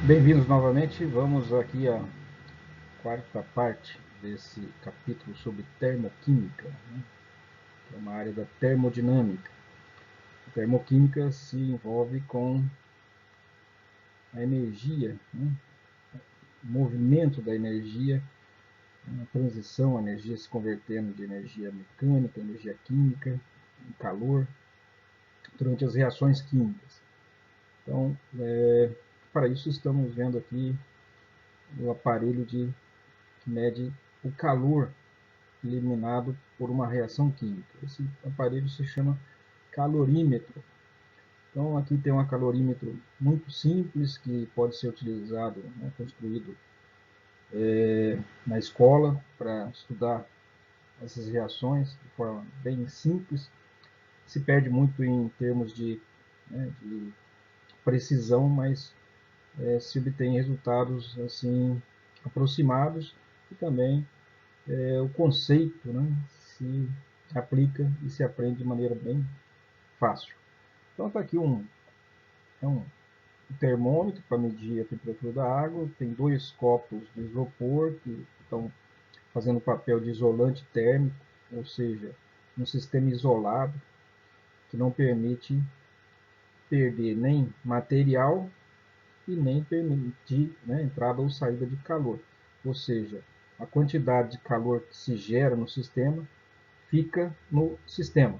Bem-vindos novamente. Vamos aqui à quarta parte desse capítulo sobre termoquímica, né? Que é uma área da termodinâmica. A termoquímica se envolve com a energia, né? O movimento da energia, a transição, a energia se convertendo de energia mecânica, energia química, em calor, durante as reações químicas. Então, para isso estamos vendo aqui o aparelho que mede o calor eliminado por uma reação química. Esse aparelho se chama calorímetro. Então aqui tem um calorímetro muito simples que pode ser utilizado, né, construído na escola para estudar essas reações de forma bem simples. Se perde muito em termos de precisão, mas se obtém resultados assim aproximados e também o conceito, né, se aplica e se aprende de maneira bem fácil. Então está aqui um termômetro para medir a temperatura da água, tem dois copos de isopor que estão fazendo o papel de isolante térmico, ou seja, um sistema isolado que não permite perder nem material e nem permitir, né, entrada ou saída de calor. Ou seja, a quantidade de calor que se gera no sistema fica no sistema.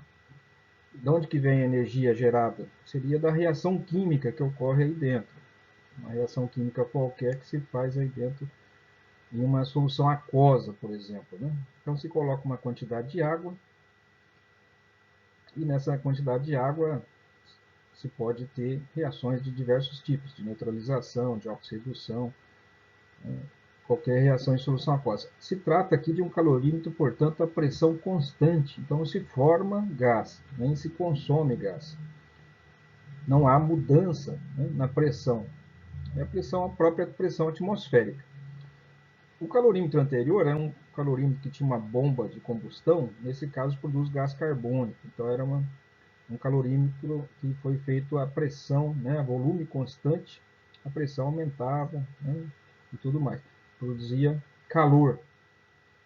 De onde que vem a energia gerada? Seria da reação química que ocorre aí dentro. Uma reação química qualquer que se faz aí dentro em uma solução aquosa, por exemplo, né? Então se coloca uma quantidade de água e nessa quantidade de água se pode ter reações de diversos tipos, de neutralização, de oxirredução, qualquer reação em solução aquosa. Se trata aqui de um calorímetro, portanto, a pressão constante, então se forma gás, nem se consome gás. Não há mudança, né, na pressão. É a própria pressão atmosférica. O calorímetro anterior era um calorímetro que tinha uma bomba de combustão, nesse caso produz gás carbônico. Então era um calorímetro que foi feito a pressão, né, a volume constante, a pressão aumentava, né, e tudo mais. Produzia calor.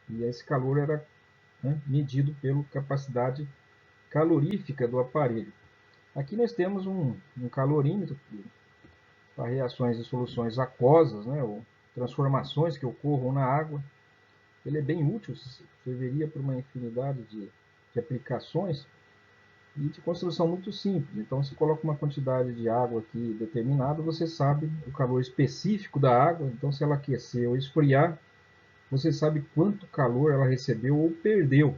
E esse calor era, né, medido pela capacidade calorífica do aparelho. Aqui nós temos um calorímetro para reações de soluções aquosas, né, ou transformações que ocorram na água. Ele é bem útil, serviria para uma infinidade de aplicações e de construção muito simples. Então, se coloca uma quantidade de água aqui determinada, você sabe o calor específico da água. Então, se ela aquecer ou esfriar, você sabe quanto calor ela recebeu ou perdeu.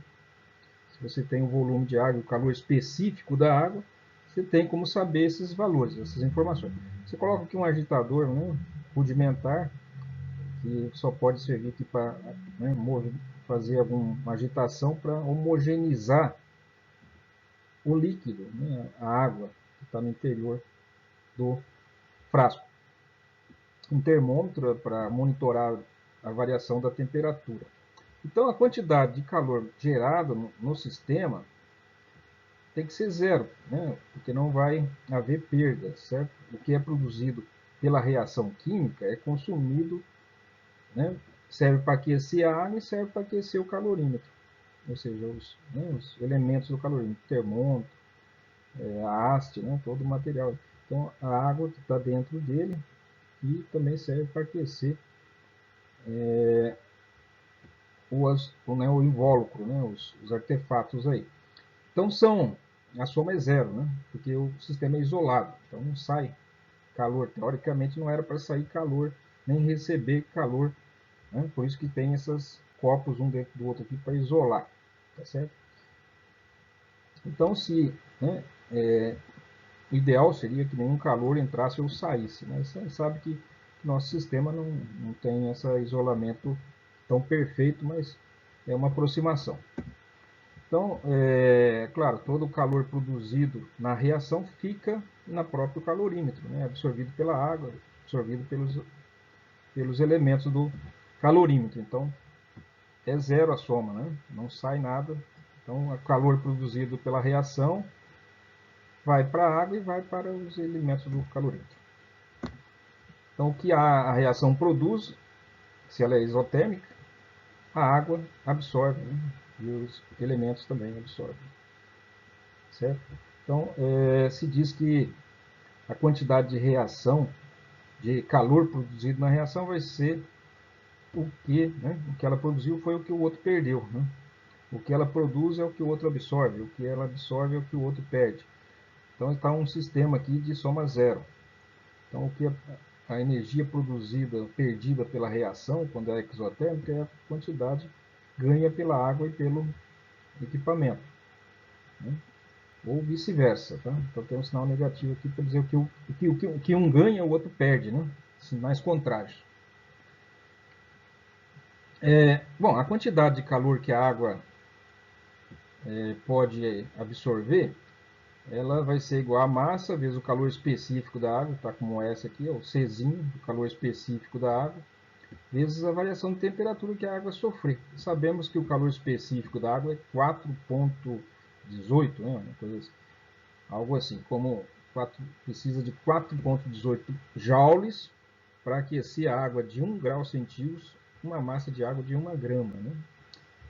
Se você tem o volume de água, o calor específico da água, você tem como saber esses valores, essas informações. Você coloca aqui um agitador, né, rudimentar, que só pode servir aqui para, né, fazer alguma agitação para homogeneizar o líquido, né, a água que está no interior do frasco. Um termômetro para monitorar a variação da temperatura. Então, a quantidade de calor gerada no sistema tem que ser zero, né? Porque não vai haver perda, certo? O que é produzido pela reação química é consumido, né? Serve para aquecer a água e serve para aquecer o calorímetro, ou seja, os elementos do calorímetro, termômetro, a haste, né? Todo o material. Então, a água que está dentro dele e também serve para aquecer o invólucro, né? Os artefatos aí. Então, a soma é zero, né? Porque o sistema é isolado, então não sai calor. Teoricamente, não era para sair calor, nem receber calor, né? Por isso que tem esses copos um dentro do outro aqui para isolar, tá certo? Então, né, o ideal seria que nenhum calor entrasse ou saísse, mas você sabe que nosso sistema não tem esse isolamento tão perfeito, mas é uma aproximação. Então, claro, todo o calor produzido na reação fica na próprio calorímetro, né, absorvido pela água, absorvido pelos elementos do calorímetro. Então, é zero a soma, né? Não sai nada. Então, o calor produzido pela reação vai para a água e vai para os elementos do calorímetro. Então, o que a reação produz, se ela é isotérmica, a água absorve, né? E os elementos também absorvem, certo? Então, se diz que a quantidade de reação, de calor produzido na reação vai ser o que, né? O que ela produziu foi o que o outro perdeu, né? O que ela produz é o que o outro absorve, o que ela absorve é o que o outro perde. Então está um sistema aqui de soma zero. Então o que a energia produzida, perdida pela reação, quando é exotérmica, é a quantidade ganha pela água e pelo equipamento, né? Ou vice-versa, tá? Então tem um sinal negativo aqui para dizer o que um ganha, o outro perde, né? Sinais contrários. Bom, a quantidade de calor que a água pode absorver, ela vai ser igual a massa vezes o calor específico da água, tá como essa aqui, o Czinho, o calor específico da água, vezes a variação de temperatura que a água sofrer. Sabemos que o calor específico da água é 4,18, né? Uma coisa assim, algo assim, como precisa de 4,18 joules para aquecer a água de 1 grau centígrados, uma massa de água de 1 grama, né?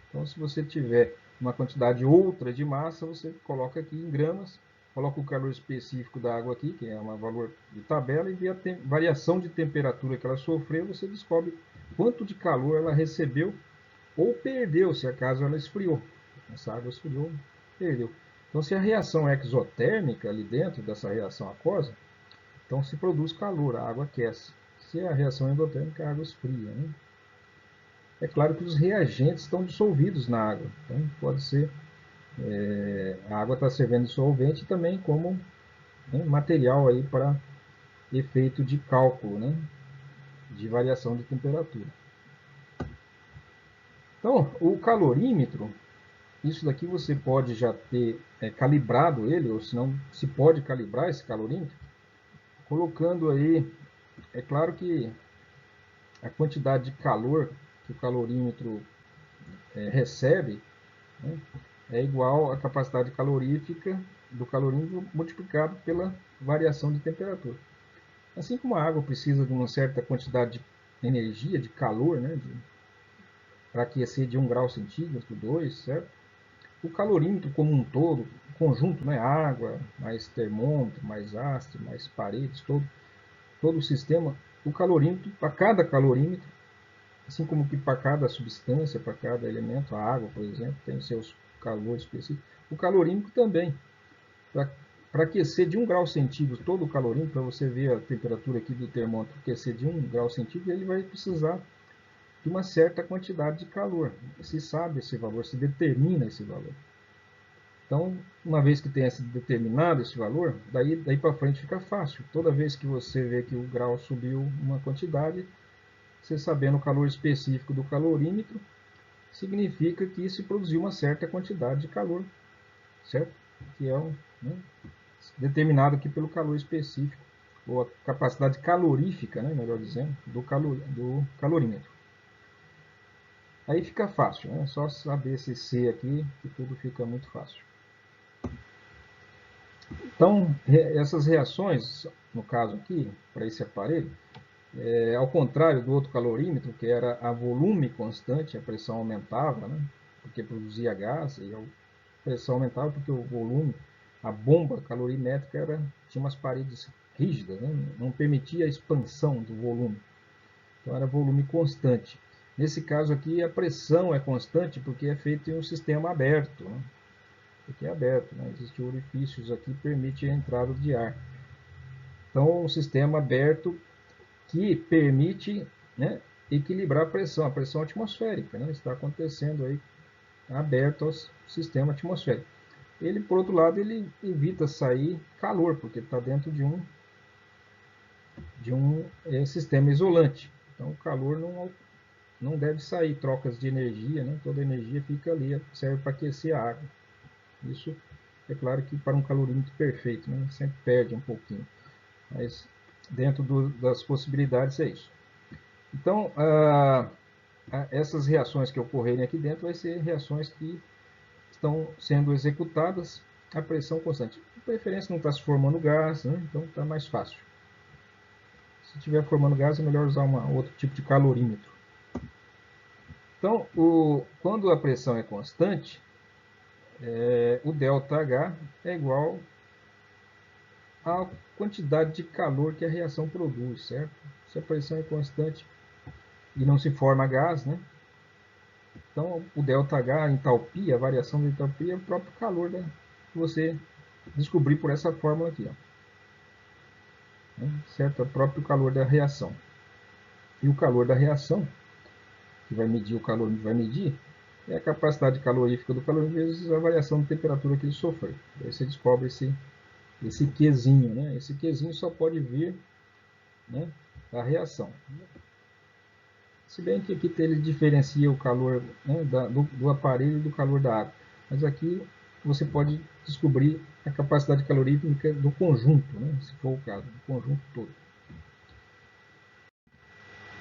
Então, se você tiver uma quantidade outra de massa, você coloca aqui em gramas, coloca o calor específico da água aqui, que é um valor de tabela, e vê a variação de temperatura que ela sofreu, você descobre quanto de calor ela recebeu ou perdeu, se acaso ela esfriou. Essa água esfriou, perdeu. Então, se a reação é exotérmica ali dentro dessa reação aquosa, então se produz calor, a água aquece. Se a reação é endotérmica, a água esfria, né? É claro que os reagentes estão dissolvidos na água. Então, pode ser, a água está servindo de solvente também como, né, material aí para efeito de cálculo, né, de variação de temperatura. Então, o calorímetro, isso daqui você pode já ter calibrado ele, ou se não, se pode calibrar esse calorímetro, colocando aí, é claro que a quantidade de calor que o calorímetro recebe, né, é igual à capacidade calorífica do calorímetro multiplicado pela variação de temperatura. Assim como a água precisa de uma certa quantidade de energia, de calor, né, para aquecer de 1 grau centígrado, 2, certo? O calorímetro como um todo, o conjunto, né, água, mais termômetro, mais haste, mais paredes, todo o sistema, o calorímetro, para cada calorímetro, assim como que para cada substância, para cada elemento, a água, por exemplo, tem seus calores específicos, o calorímetro também. Para aquecer de 1 grau centígrado todo o calorímetro, para você ver a temperatura aqui do termômetro, aquecer de 1 grau centígrado, ele vai precisar de uma certa quantidade de calor. Se sabe esse valor, se determina esse valor. Então, uma vez que tenha sido determinado esse valor, daí para frente fica fácil. Toda vez que você vê que o grau subiu uma quantidade, você sabendo o calor específico do calorímetro, significa que se produziu uma certa quantidade de calor, certo? Que é né, determinado aqui pelo calor específico, ou a capacidade calorífica, né, melhor dizendo, do calorímetro. Aí fica fácil, né? Só saber esse C aqui, que tudo fica muito fácil. Então, essas reações, no caso aqui, para esse aparelho, ao contrário do outro calorímetro, que era a volume constante, a pressão aumentava, né? Porque produzia gás, e a pressão aumentava porque o volume, a bomba calorimétrica tinha umas paredes rígidas, né? Não permitia a expansão do volume. Então era volume constante. Nesse caso aqui, a pressão é constante porque é feito em um sistema aberto, né? Porque é aberto, né? Existem orifícios aqui que permitem a entrada de ar. Então, um sistema aberto que permite, né, equilibrar a pressão atmosférica, né? Está acontecendo aí aberto ao sistema atmosférico. Ele, por outro lado, ele evita sair calor, porque está dentro de um sistema isolante. Então, o calor não deve sair, trocas de energia, né? Toda a energia fica ali, serve para aquecer a água. Isso é claro que para um calorímetro perfeito, né? Sempre perde um pouquinho, mas dentro das possibilidades é isso. Então, essas reações que ocorrerem aqui dentro vai ser reações que estão sendo executadas a pressão constante. De preferência não está se formando gás, né? Então está mais fácil. Se estiver formando gás, é melhor usar outro tipo de calorímetro. Então, quando a pressão é constante, o ΔH é igual à quantidade de calor que a reação produz, certo? Se a pressão é constante e não se forma gás, né? Então, o ΔH, a entalpia, a variação da entalpia, é o próprio calor que você descobrir por essa fórmula aqui, ó. Certo? É o próprio calor da reação. E o calor da reação, que vai medir o calor, vai medir, é a capacidade calorífica do calor vezes a variação de temperatura que ele sofreu. Aí você descobre esse Qzinho, né? Esse Qzinho só pode vir, né, da reação. Se bem que aqui ele diferencia o calor, né, do aparelho e do calor da água. Mas aqui você pode descobrir a capacidade calorífica do conjunto, né, se for o caso, do conjunto todo.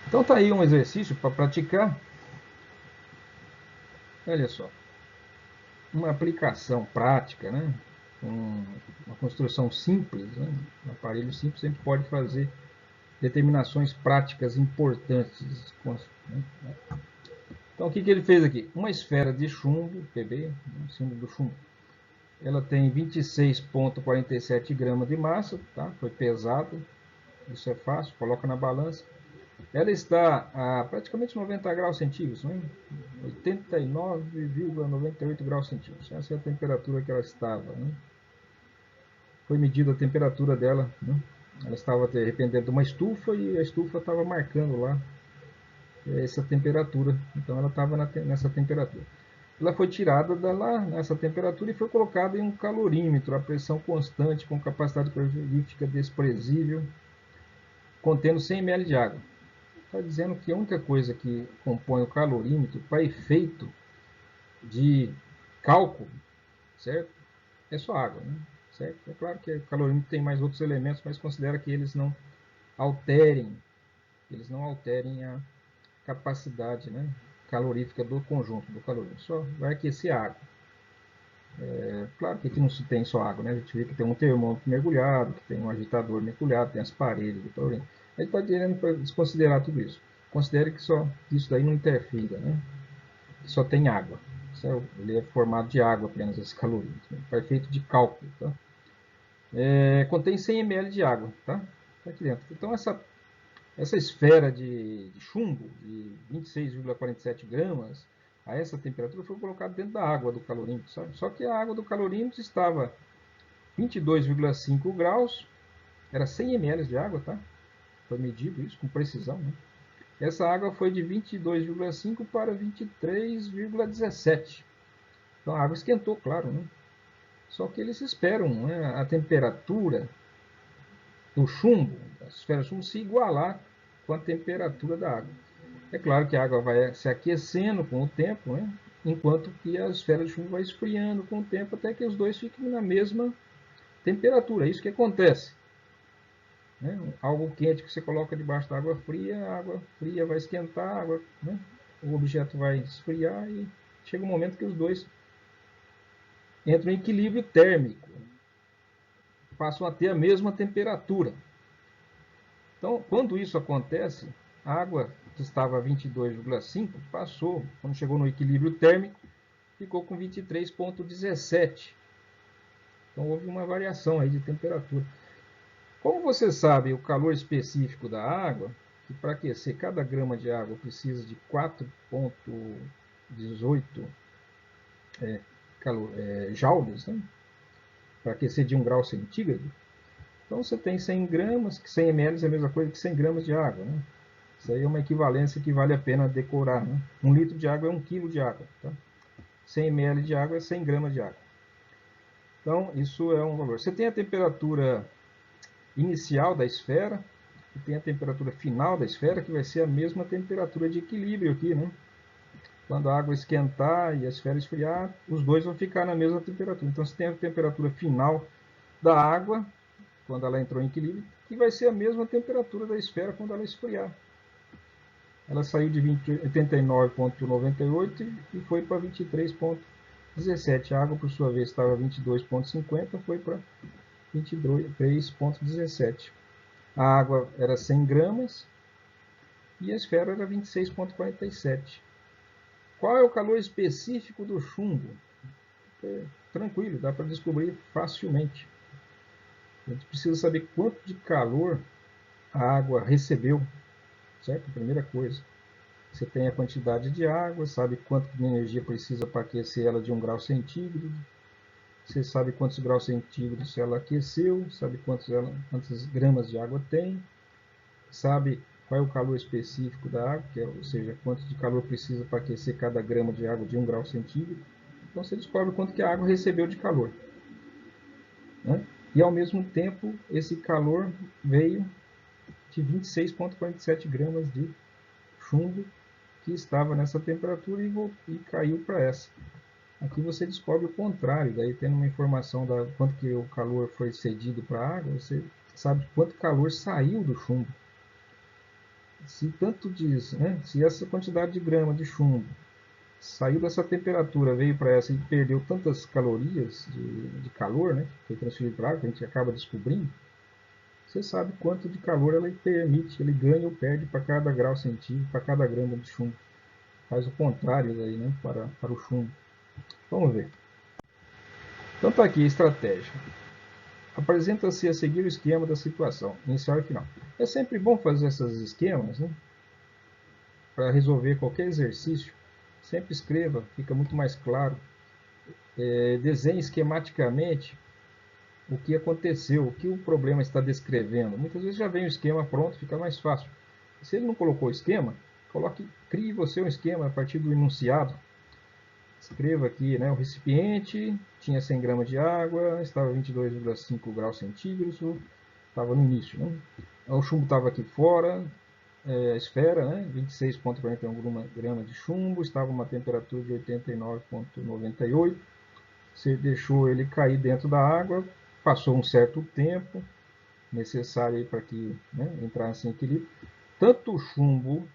Então tá aí um exercício para praticar. Olha só, uma aplicação prática, né, uma construção simples, né, um aparelho simples, sempre pode fazer determinações práticas importantes. Então, o que ele fez aqui? Uma esfera de chumbo, PB, o símbolo do chumbo, ela tem 26,47 gramas de massa, tá? Foi pesada, isso é fácil, coloca na balança. Ela está a praticamente 90 graus centígrados, né? 89,98 graus centígrados. Essa é a temperatura que ela estava, né? Foi medida a temperatura dela, né? Ela estava, de repente, dentro de uma estufa e a estufa estava marcando lá essa temperatura. Então ela estava nessa temperatura. Ela foi tirada lá nessa temperatura e foi colocada em um calorímetro a pressão constante com capacidade calorífica desprezível, contendo 100 ml de água. Está dizendo que a única coisa que compõe o calorímetro para efeito de cálculo, certo? É só água, né? Certo? É claro que o calorímetro tem mais outros elementos, mas considera que eles não alterem a capacidade, né, calorífica do conjunto do calorímetro. Só vai aquecer a água. Claro que aqui não se tem só água, né? A gente vê que tem um termômetro mergulhado, que tem um agitador mergulhado, tem as paredes do calorímetro. A gente está querendo desconsiderar tudo isso. Considere que só isso daí não interfira, né? Que só tem água. Ele é formado de água apenas, esse calorímetro. Né? Para efeito de cálculo, tá? Contém 100 ml de água, tá? Tá aqui dentro. Então essa esfera de chumbo de 26,47 gramas, a essa temperatura, foi colocada dentro da água do calorímetro, sabe? Só que a água do calorímetro estava 22,5 graus, era 100 ml de água, tá? Foi medido isso com precisão, né? Essa água foi de 22,5 para 23,17. Então a água esquentou, claro, né? Só que eles esperam, né, a temperatura do chumbo, da esfera de chumbo, se igualar com a temperatura da água. É claro que a água vai se aquecendo com o tempo, né? Enquanto que a esfera de chumbo vai esfriando com o tempo até que os dois fiquem na mesma temperatura. É isso que acontece. Né? Algo quente que você coloca debaixo da água fria, a água fria vai esquentar, água, né? O objeto vai esfriar e chega um momento que os dois entram em equilíbrio térmico, passam a ter a mesma temperatura. Então, quando isso acontece, a água que estava a 22,5 passou, quando chegou no equilíbrio térmico, ficou com 23,17. Então houve uma variação aí de temperatura. Como você sabe o calor específico da água, que para aquecer cada grama de água precisa de 4,18 joules, né? Para aquecer de 1 grau centígrado. Então você tem 100 gramas, que 100 ml é a mesma coisa que 100 gramas de água, né? Isso aí é uma equivalência que vale a pena decorar, né? 1 litro de água é 1 quilo de água, tá? 100 ml de água é 100 gramas de água. Então, isso é um valor. Você tem a temperatura inicial da esfera e tem a temperatura final da esfera, que vai ser a mesma temperatura de equilíbrio aqui, né? Quando a água esquentar e a esfera esfriar, os dois vão ficar na mesma temperatura. Então, você tem a temperatura final da água, quando ela entrou em equilíbrio, que vai ser a mesma temperatura da esfera quando ela esfriar. Ela saiu de 89,98 e foi para 23,17. A água, por sua vez, estava 22,50, foi para 23,17. A água era 100 gramas e a esfera era 26,47. Qual é o calor específico do chumbo? Tranquilo, dá para descobrir facilmente. A gente precisa saber quanto de calor a água recebeu, certo? Primeira coisa. Você tem a quantidade de água, sabe quanto de energia precisa para aquecer ela de 1 grau centígrado. Você sabe quantos graus centígrados ela aqueceu, sabe quantas gramas de água tem, sabe qual é o calor específico da água, ou seja, quanto de calor precisa para aquecer cada grama de água de 1 grau centígrado. Então você descobre quanto que a água recebeu de calor. Né? E ao mesmo tempo, esse calor veio de 26,47 gramas de chumbo que estava nessa temperatura e caiu para essa. Aqui você descobre o contrário, daí tendo uma informação da quanto que o calor foi cedido para a água, você sabe quanto calor saiu do chumbo. Se tanto diz, né, se essa quantidade de grama de chumbo saiu dessa temperatura, veio para essa e perdeu tantas calorias de calor, né, que foi transferido para a água, que a gente acaba descobrindo, você sabe quanto de calor ela permite, ele ganha ou perde para cada grau centígrado, para cada grama de chumbo. Faz o contrário aí, né, para o chumbo. Vamos ver. Então está aqui a estratégia. Apresenta-se a seguir o esquema da situação, inicial e final. É sempre bom fazer esses esquemas, né, para resolver qualquer exercício. Sempre escreva, fica muito mais claro. Desenhe esquematicamente o que aconteceu, o que o problema está descrevendo. Muitas vezes já vem o esquema pronto, fica mais fácil. Se ele não colocou o esquema, crie você um esquema a partir do enunciado. Escreva aqui, né, o recipiente tinha 100 gramas de água, estava 22,5 graus centígrados, estava no início. Né? O chumbo estava aqui fora, a esfera, né, 26,41 gramas de chumbo, estava uma temperatura de 89,98. Você deixou ele cair dentro da água, passou um certo tempo necessário para que, né, entrasse em equilíbrio. Tanto o chumbo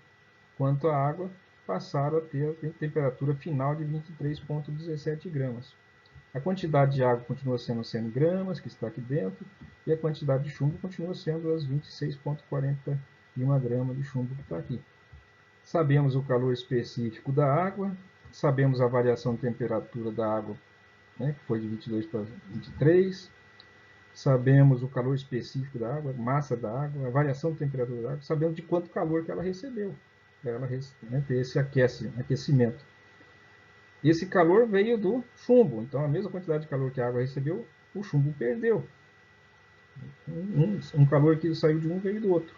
quanto a água passaram a ter a temperatura final de 23,17 gramas. A quantidade de água continua sendo 100 gramas, que está aqui dentro, e a quantidade de chumbo continua sendo as 26,41 gramas de chumbo que está aqui. Sabemos o calor específico da água, sabemos a variação de temperatura da água, né, que foi de 22 para 23, sabemos o calor específico da água, massa da água, a variação de temperatura da água, sabemos de quanto calor que ela recebeu, para ela, né, ter esse aquecimento. Esse calor veio do chumbo, então a mesma quantidade de calor que a água recebeu, o chumbo perdeu. Um calor que saiu de um veio do outro.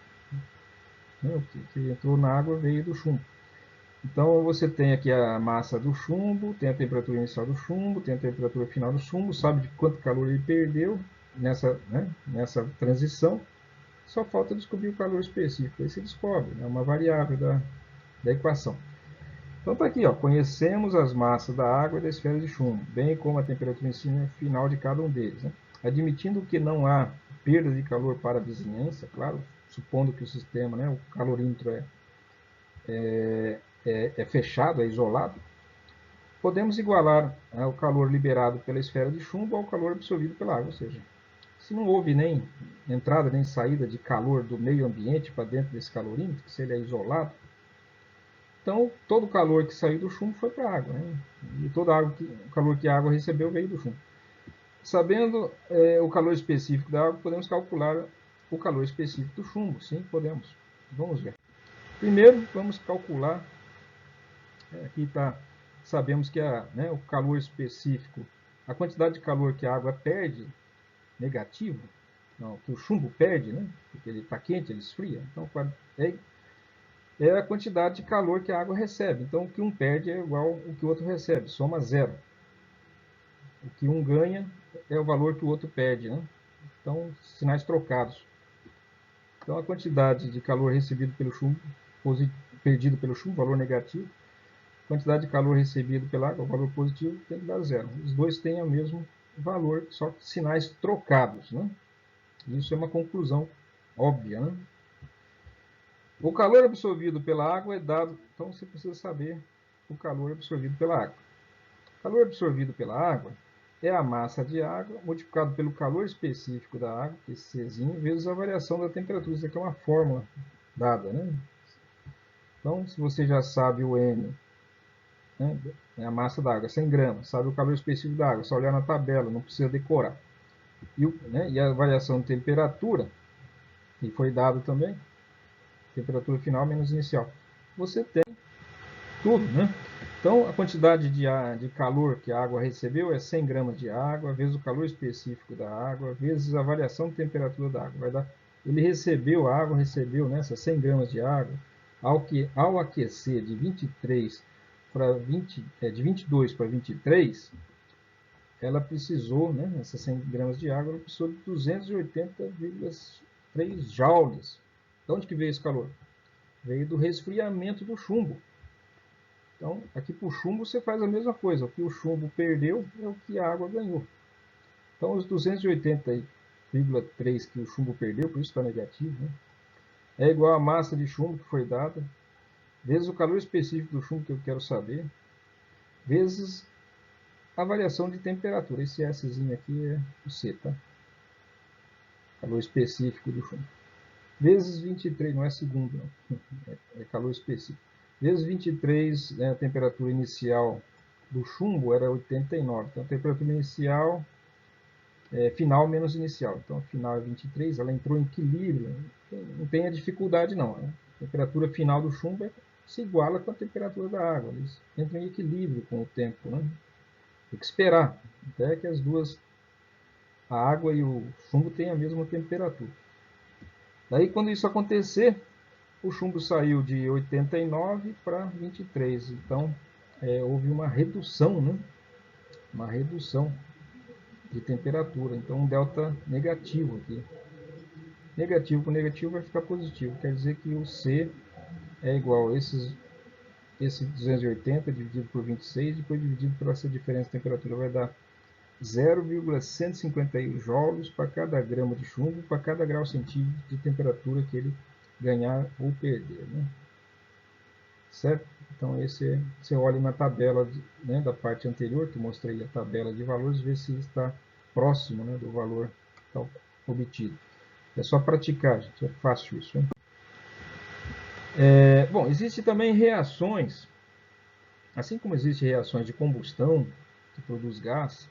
O que entrou na água veio do chumbo. Então você tem aqui a massa do chumbo, tem a temperatura inicial do chumbo, tem a temperatura final do chumbo, sabe de quanto calor ele perdeu nessa transição. Só falta descobrir o calor específico. Aí você descobre, é uma variável da equação. Então está aqui, ó, conhecemos as massas da água e da esfera de chumbo, bem como a temperatura final de cada um deles. Né? Admitindo que não há perda de calor para a vizinhança, claro, supondo que o sistema, né, o calorímetro é fechado, é isolado, podemos igualar, né, o calor liberado pela esfera de chumbo ao calor absorvido pela água, ou seja, se não houve nem entrada nem saída de calor do meio ambiente para dentro desse calorímetro, se ele é isolado, então todo o calor que saiu do chumbo foi para a água, né? E todo o calor que a água recebeu veio do chumbo. Sabendo o calor específico da água, podemos calcular o calor específico do chumbo. Sim, podemos. Vamos ver. Primeiro, vamos calcular. Aqui está. Sabemos que o calor específico, a quantidade de calor que a água perde, negativo, não, que o chumbo perde, né? Porque ele está quente, ele esfria. Então, é a quantidade de calor que a água recebe. Então, o que um perde é igual ao que o outro recebe, soma zero. O que um ganha é o valor que o outro perde, né? Então, sinais trocados. Então, a quantidade de calor recebido pelo chumbo, perdido pelo chumbo, valor negativo. A quantidade de calor recebido pela água, valor positivo, tem que dar zero. Os dois têm o mesmo valor, só que sinais trocados, né? Isso é uma conclusão óbvia, né? O calor absorvido pela água é dado, então você precisa saber o calor absorvido pela água. O calor absorvido pela água é a massa de água multiplicado pelo calor específico da água, esse Czinho, vezes a variação da temperatura. Isso aqui é uma fórmula dada, né? Então, se você já sabe o M, né, é a massa da água, 100 gramas, sabe o calor específico da água, só olhar na tabela, não precisa decorar. E a variação de temperatura, que foi dado também, temperatura final menos inicial. Você tem tudo, né? Então, a quantidade de calor que a água recebeu é 100 gramas de água, vezes o calor específico da água, vezes a variação de temperatura da água. Vai dar, ele recebeu a água, recebeu nessas 100 gramas de água, ao aquecer de 23 para 20, de 22 para 23, ela precisou, né, essas 100 gramas de água, ela precisou de 280,3 joules. De onde que veio esse calor? Veio do resfriamento do chumbo. Então, aqui para o chumbo você faz a mesma coisa. O que o chumbo perdeu é o que a água ganhou. Então, os 280,3 que o chumbo perdeu, por isso está negativo, né, é igual a massa de chumbo que foi dada, vezes o calor específico do chumbo que eu quero saber, vezes a variação de temperatura. Esse Szinho aqui é o C, tá? Calor específico do chumbo. Vezes 23, não é segundo, não. É calor específico. Vezes 23, né, a temperatura inicial do chumbo era 89. Então, a temperatura inicial final menos inicial. Então, final é 23, ela entrou em equilíbrio. Não tem a dificuldade, não. Né? A temperatura final do chumbo se iguala com a temperatura da água. Eles entram em equilíbrio com o tempo. Né? Tem que esperar até que as duas, a água e o chumbo, tenham a mesma temperatura. Daí, quando isso acontecer, o chumbo saiu de 89 para 23. Então, houve uma redução, né? Uma redução de temperatura. Então, um delta negativo aqui. Negativo com negativo vai ficar positivo. Quer dizer que o C é igual a esse 280 dividido por 26, depois dividido por essa diferença de temperatura, vai dar 0,151 joules para cada grama de chumbo, para cada grau centígrado de temperatura que ele ganhar ou perder. Né? Certo? Então, você olha na tabela, né, da parte anterior, que eu mostrei a tabela de valores, vê se está próximo, né, do valor obtido. É só praticar, gente, é fácil isso. Hein? Bom, existem também reações, assim como existem reações de combustão, que produz gás.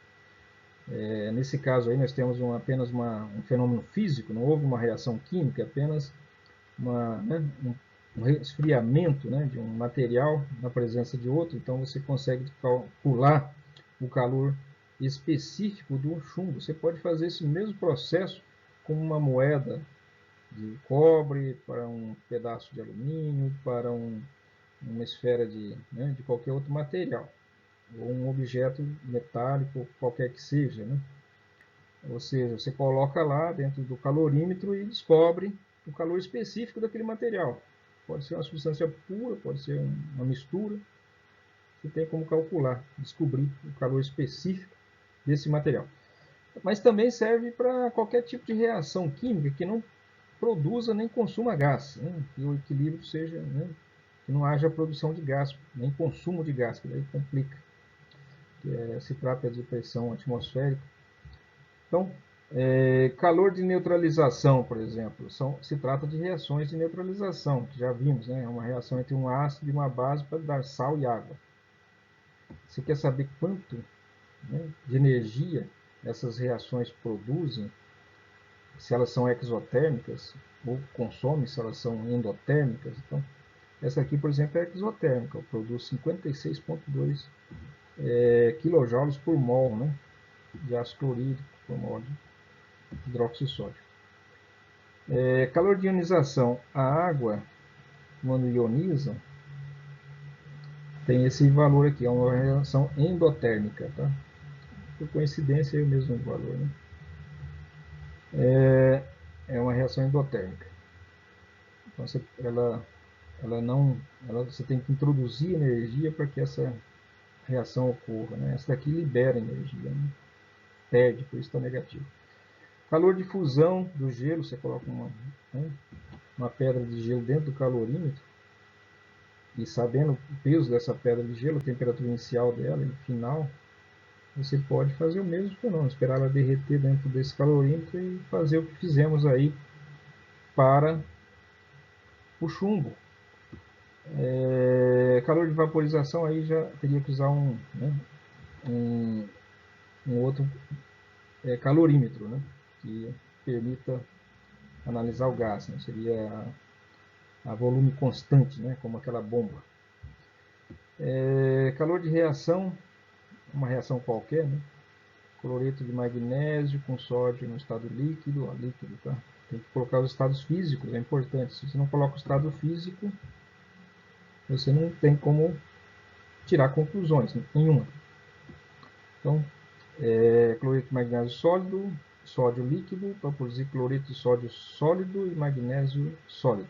Nesse caso aí nós temos apenas um fenômeno físico, não houve uma reação química, apenas né, um resfriamento, né, de um material na presença de outro. Então você consegue calcular o calor específico do chumbo. Você pode fazer esse mesmo processo com uma moeda de cobre, para um pedaço de alumínio, para uma esfera né, de qualquer outro material, ou um objeto metálico, qualquer que seja. Né? Ou seja, você coloca lá dentro do calorímetro e descobre o calor específico daquele material. Pode ser uma substância pura, pode ser uma mistura. Você tem como calcular, descobrir o calor específico desse material. Mas também serve para qualquer tipo de reação química que não produza nem consuma gás, né? Que o equilíbrio seja, né, que não haja produção de gás, nem consumo de gás, que daí complica. Se trata de pressão atmosférica. Então, calor de neutralização, por exemplo, se trata de reações de neutralização, que já vimos, né? É uma reação entre um ácido e uma base para dar sal e água. Você quer saber quanto, né, de energia essas reações produzem, se elas são exotérmicas, ou consomem, se elas são endotérmicas? Então, essa aqui, por exemplo, é exotérmica, produz 56,2 kJ por mol, né, de ácido clorídrico por mol de hidróxido de sódio. Calor de ionização. A água, quando ioniza, tem esse valor aqui, é uma reação endotérmica. Tá? Por coincidência, é o mesmo valor. Né? É uma reação endotérmica. Então, você tem que introduzir energia para que essa reação ocorra. Né? Essa daqui libera energia, né? Perde, por isso está negativo. Calor de fusão do gelo, você coloca uma pedra de gelo dentro do calorímetro, e sabendo o peso dessa pedra de gelo, a temperatura inicial dela e final, você pode fazer o mesmo fenômeno, esperar ela derreter dentro desse calorímetro e fazer o que fizemos aí para o chumbo. Calor de vaporização aí já teria que usar um outro calorímetro, né, que permita analisar o gás, né, seria a volume constante, né, como aquela bomba. Calor de reação, uma reação qualquer, né, cloreto de magnésio com sódio no estado líquido, ó, líquido, tá? Tem que colocar os estados físicos, é importante. Se você não coloca o estado físico, você não tem como tirar conclusões nenhuma. Então, cloreto de magnésio sólido, sódio líquido, para produzir cloreto de sódio sólido e magnésio sólido.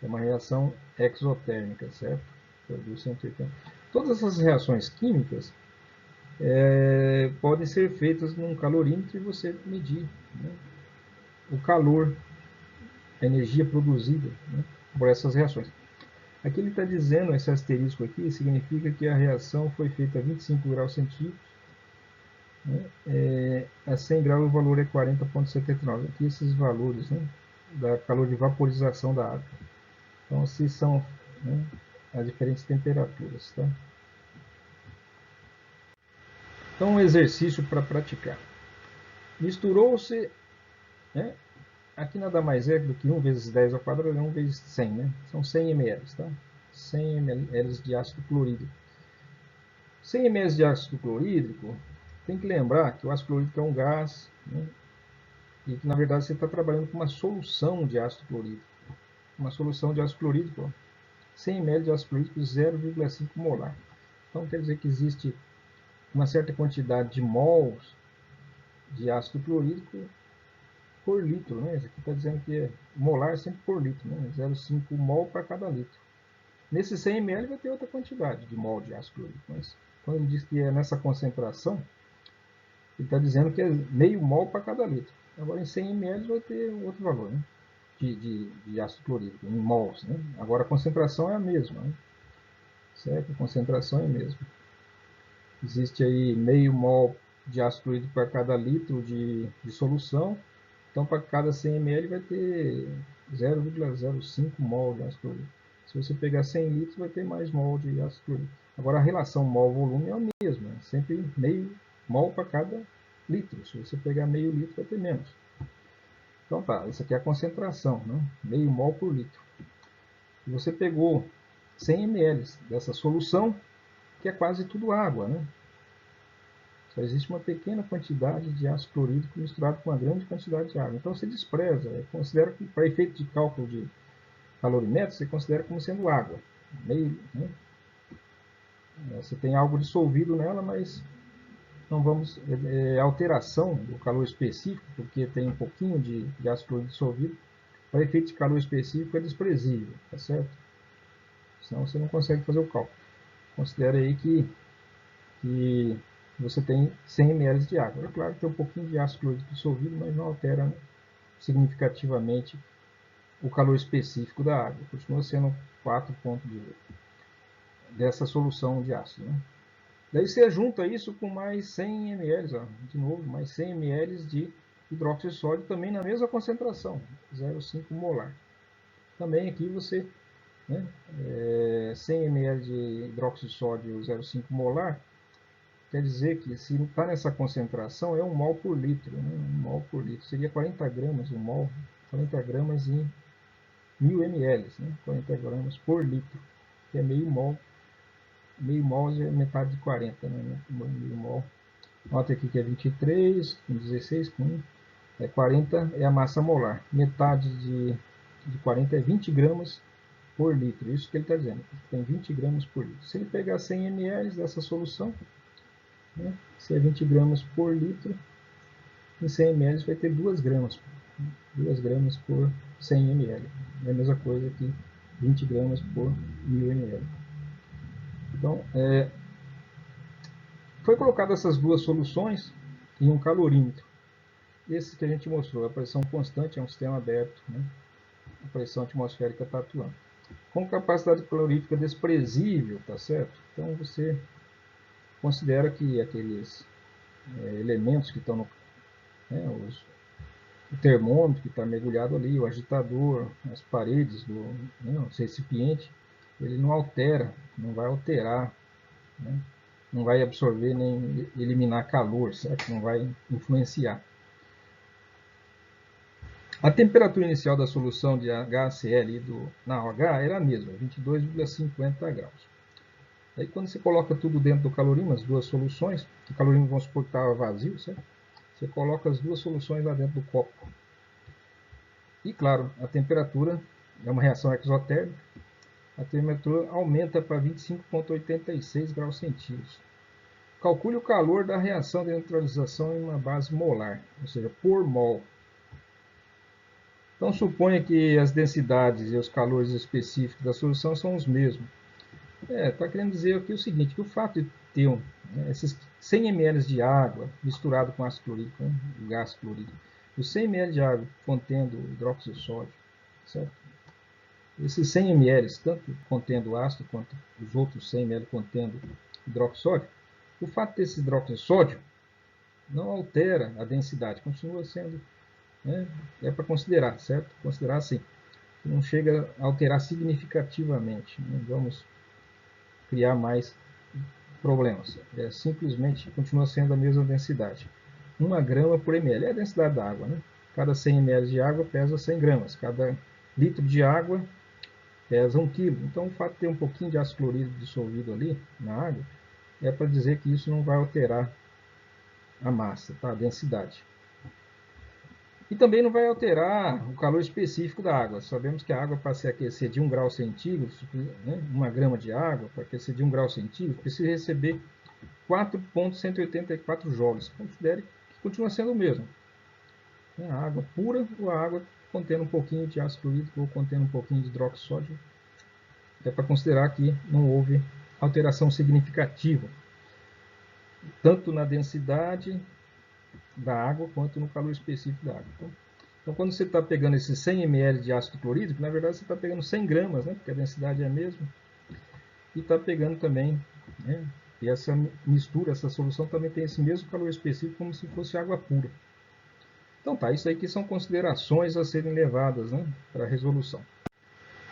É uma reação exotérmica, certo? Produz 180. Todas essas reações químicas podem ser feitas num calorímetro e você medir, né, o calor, a energia produzida, né, por essas reações. Aqui ele está dizendo, esse asterisco aqui, significa que a reação foi feita a 25 graus centígrados, né, a 100 graus o valor é 40,79. Aqui esses valores, né, da calor de vaporização da água. Então, se são, né, as diferentes temperaturas. Tá? Então, um exercício para praticar. Misturou-se, né, aqui nada mais é do que 1 vezes 10 ao quadrado, 1 vezes 100, né? São 100 ml, tá? 100 ml de ácido clorídrico. 100 ml de ácido clorídrico, tem que lembrar que o ácido clorídrico é um gás, né? E que na verdade você está trabalhando com uma solução de ácido clorídrico. Uma solução de ácido clorídrico, ó, 100 ml de ácido clorídrico, 0,5 molar. Então quer dizer que existe uma certa quantidade de mols de ácido clorídrico por litro, né? Isso aqui está dizendo que é molar sempre por litro, né? 0,5 mol para cada litro. Nesse 100 ml vai ter outra quantidade de mol de ácido clorídrico, mas quando ele diz que é nessa concentração, ele está dizendo que é meio mol para cada litro. Agora em 100 ml vai ter outro valor, né, de ácido clorídrico, em mols, né? Agora a concentração é a mesma, né? Certo? A concentração é a mesma. Existe aí meio mol de ácido clorídrico para cada litro de solução. Então, para cada 100 ml vai ter 0,05 mol de ácido clorídrico. Se você pegar 100 litros, vai ter mais mol de ácido clorídrico. Agora, a relação mol-volume é a mesma, é sempre meio mol para cada litro. Se você pegar meio litro, vai ter menos. Então, tá, essa aqui é a concentração, né? Meio mol por litro. E você pegou 100 ml dessa solução, que é quase tudo água, né? Só existe uma pequena quantidade de ácido clorídrico misturado com uma grande quantidade de água. Então você despreza, considera que para efeito de cálculo de calorimetro, você considera como sendo água. Meio, né? Você tem algo dissolvido nela, mas não vamos. Alteração do calor específico, porque tem um pouquinho de ácido clorídrico dissolvido, para efeito de calor específico é desprezível, tá certo? Senão você não consegue fazer o cálculo. Considera aí que você tem 100 ml de água. É claro que tem um pouquinho de ácido clorídrico dissolvido, mas não altera significativamente o calor específico da água. Continua sendo 4,18 dessa solução de ácido, né? Daí você junta isso com mais 100 ml, ó, de novo, mais 100 ml de hidróxido de sódio, também na mesma concentração, 0,5 molar. Também aqui você, né, 100 ml de hidróxido de sódio 0,5 molar, quer dizer que se está nessa concentração é 1 mol por litro, né? 1 mol por litro. Seria 40 gramas, 1 mol, 40 gramas em 1000 ml, né? 40 gramas por litro, que é meio mol. Meio mol é metade de 40, né? Meio mol. Nota aqui que é 23, com 16, com 1. 40 é a massa molar. Metade de 40 é 20 gramas por litro. Isso que ele está dizendo. Tem 20 gramas por litro. Se ele pegar 100 ml dessa solução, né, se é 20 gramas por litro, em 100 ml vai ter 2 gramas. 2 gramas por 100 ml. É a mesma coisa que 20 gramas por 1000 ml. Então, foi colocado essas duas soluções em um calorímetro. Esse que a gente mostrou, a pressão constante é um sistema aberto, né? A pressão atmosférica está atuando. Com capacidade calorífica desprezível, tá certo? Então você considera que aqueles elementos que estão no, né, o termômetro que está mergulhado ali, o agitador, as paredes do, né, o recipiente, ele não altera, não vai alterar, né, não vai absorver nem eliminar calor, certo? Não vai influenciar. A temperatura inicial da solução de HCl na OH era a mesma, 22,50 graus. Aí quando você coloca tudo dentro do calorímetro, as duas soluções, o calorímetro, vamos supor que estava vazio, certo? Você coloca as duas soluções lá dentro do copo. E claro, a temperatura é uma reação exotérmica, a temperatura aumenta para 25,86 graus centígrados. Calcule o calor da reação de neutralização em uma base molar, ou seja, por mol. Então suponha que as densidades e os calores específicos da solução são os mesmos. Está querendo dizer aqui o seguinte, que o fato de ter esses 100 ml de água misturado com ácido clorídrico, o gás clorídrico, os 100 ml de água contendo hidróxido de sódio, certo? Esses 100 ml, tanto contendo ácido quanto os outros 100 ml contendo hidróxido de sódio, o fato desse hidróxido de sódio não altera a densidade, continua sendo, né, para considerar, certo? Considerar assim, não chega a alterar significativamente, não vamos criar mais problemas. Simplesmente continua sendo a mesma densidade. 1 grama por ml é a densidade da água, né? Cada 100 ml de água pesa 100 gramas. Cada litro de água pesa 1 quilo. Então, o fato de ter um pouquinho de ácido clorídrico dissolvido ali na água é para dizer que isso não vai alterar a massa, tá? A densidade. E também não vai alterar o calor específico da água. Sabemos que a água, para se aquecer de 1 grau centígrado, né, 1 grama de água, para aquecer de 1 grau centígrado, precisa receber 4,184 joules. Considere que continua sendo o mesmo. A água pura ou a água contendo um pouquinho de ácido clorídrico ou contendo um pouquinho de hidróxido de sódio. É para considerar que não houve alteração significativa, tanto na densidade da água quanto no calor específico da água. Então quando você está pegando esses 100 ml de ácido clorídrico, na verdade você está pegando 100 gramas, né, porque a densidade é a mesma, e está pegando também, né, e essa mistura, essa solução também tem esse mesmo calor específico como se fosse água pura. Então tá, isso aí que são considerações a serem levadas, né, para a resolução.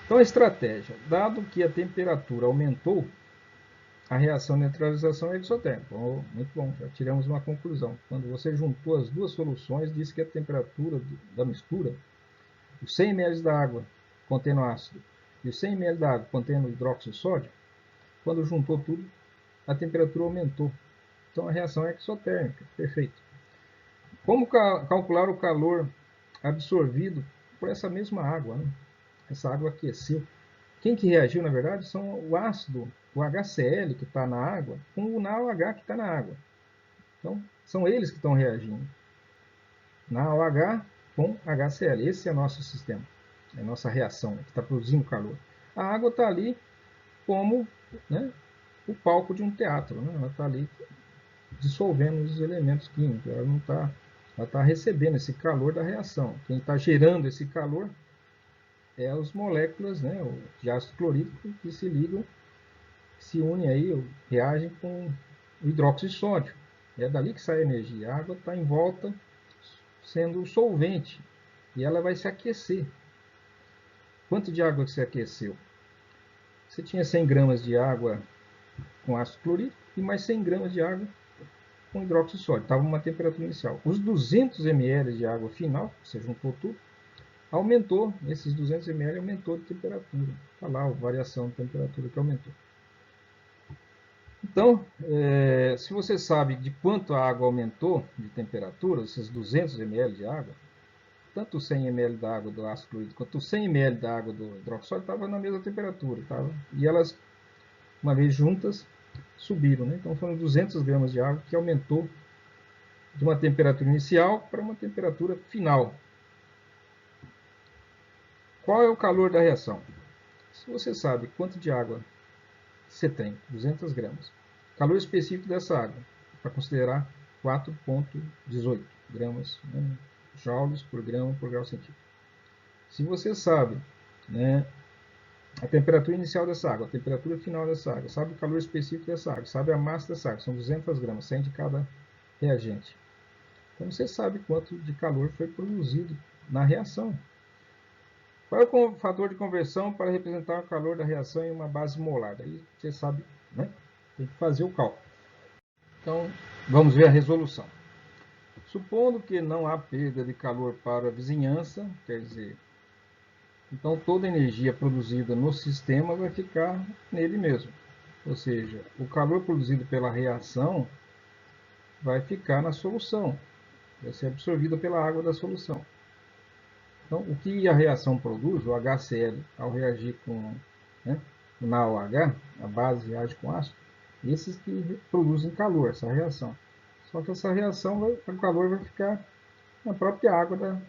Então a estratégia, dado que a temperatura aumentou, a reação de neutralização é exotérmica. Muito bom, já tiramos uma conclusão. Quando você juntou as duas soluções, disse que a temperatura da mistura, os 100 ml da água contendo ácido e os 100 ml da água contendo hidróxido de sódio, quando juntou tudo, a temperatura aumentou. Então a reação é exotérmica, perfeito. Como calcular o calor absorvido por essa mesma água, né? Essa água aqueceu. Quem que reagiu, na verdade, são o ácido, o HCl que está na água, com o NaOH que está na água. Então, são eles que estão reagindo. NaOH com HCl. Esse é o nosso sistema, é a nossa reação, que está produzindo calor. A água está ali como, né, o palco de um teatro, né? Ela está ali dissolvendo os elementos químicos. Ela não está, ela está recebendo esse calor da reação. Quem está gerando esse calor é as moléculas, né, de ácido clorídrico que se ligam, se unem aí, reagem com o hidróxido de sódio. É dali que sai a energia. A água está em volta sendo solvente e ela vai se aquecer. Quanto de água que você aqueceu? Você tinha 100 gramas de água com ácido clorídrico e mais 100 gramas de água com hidróxido de sódio. Estava uma temperatura inicial. Os 200 ml de água final, você juntou tudo, aumentou, esses 200 ml aumentou de temperatura. Está lá a variação de temperatura que aumentou. Então, se você sabe de quanto a água aumentou de temperatura, esses 200 ml de água, tanto 100 ml da água do ácido clorídrico quanto 100 ml da água do hidróxido estavam na mesma temperatura. E elas, uma vez juntas, subiram. Né? Então foram 200 gramas de água que aumentou de uma temperatura inicial para uma temperatura final. Qual é o calor da reação? Se você sabe quanto de água você tem, 200 gramas, calor específico dessa água, para considerar 4,18 gramas, né, joules por grama por grau centígrado. Se você sabe, né, a temperatura inicial dessa água, a temperatura final dessa água, sabe o calor específico dessa água, sabe a massa dessa água, são 200 gramas, 100 de cada reagente. Então você sabe quanto de calor foi produzido na reação. Qual é o fator de conversão para representar o calor da reação em uma base molar? Aí você sabe, né? Tem que fazer o cálculo. Então, vamos ver a resolução. Supondo que não há perda de calor para a vizinhança, quer dizer, então toda a energia produzida no sistema vai ficar nele mesmo. Ou seja, o calor produzido pela reação vai ficar na solução, vai ser absorvido pela água da solução. Então, o que a reação produz, o HCl, ao reagir com, né, o NaOH, a base reage com ácido, esses que produzem calor, essa reação. Só que essa reação, o calor vai ficar na própria água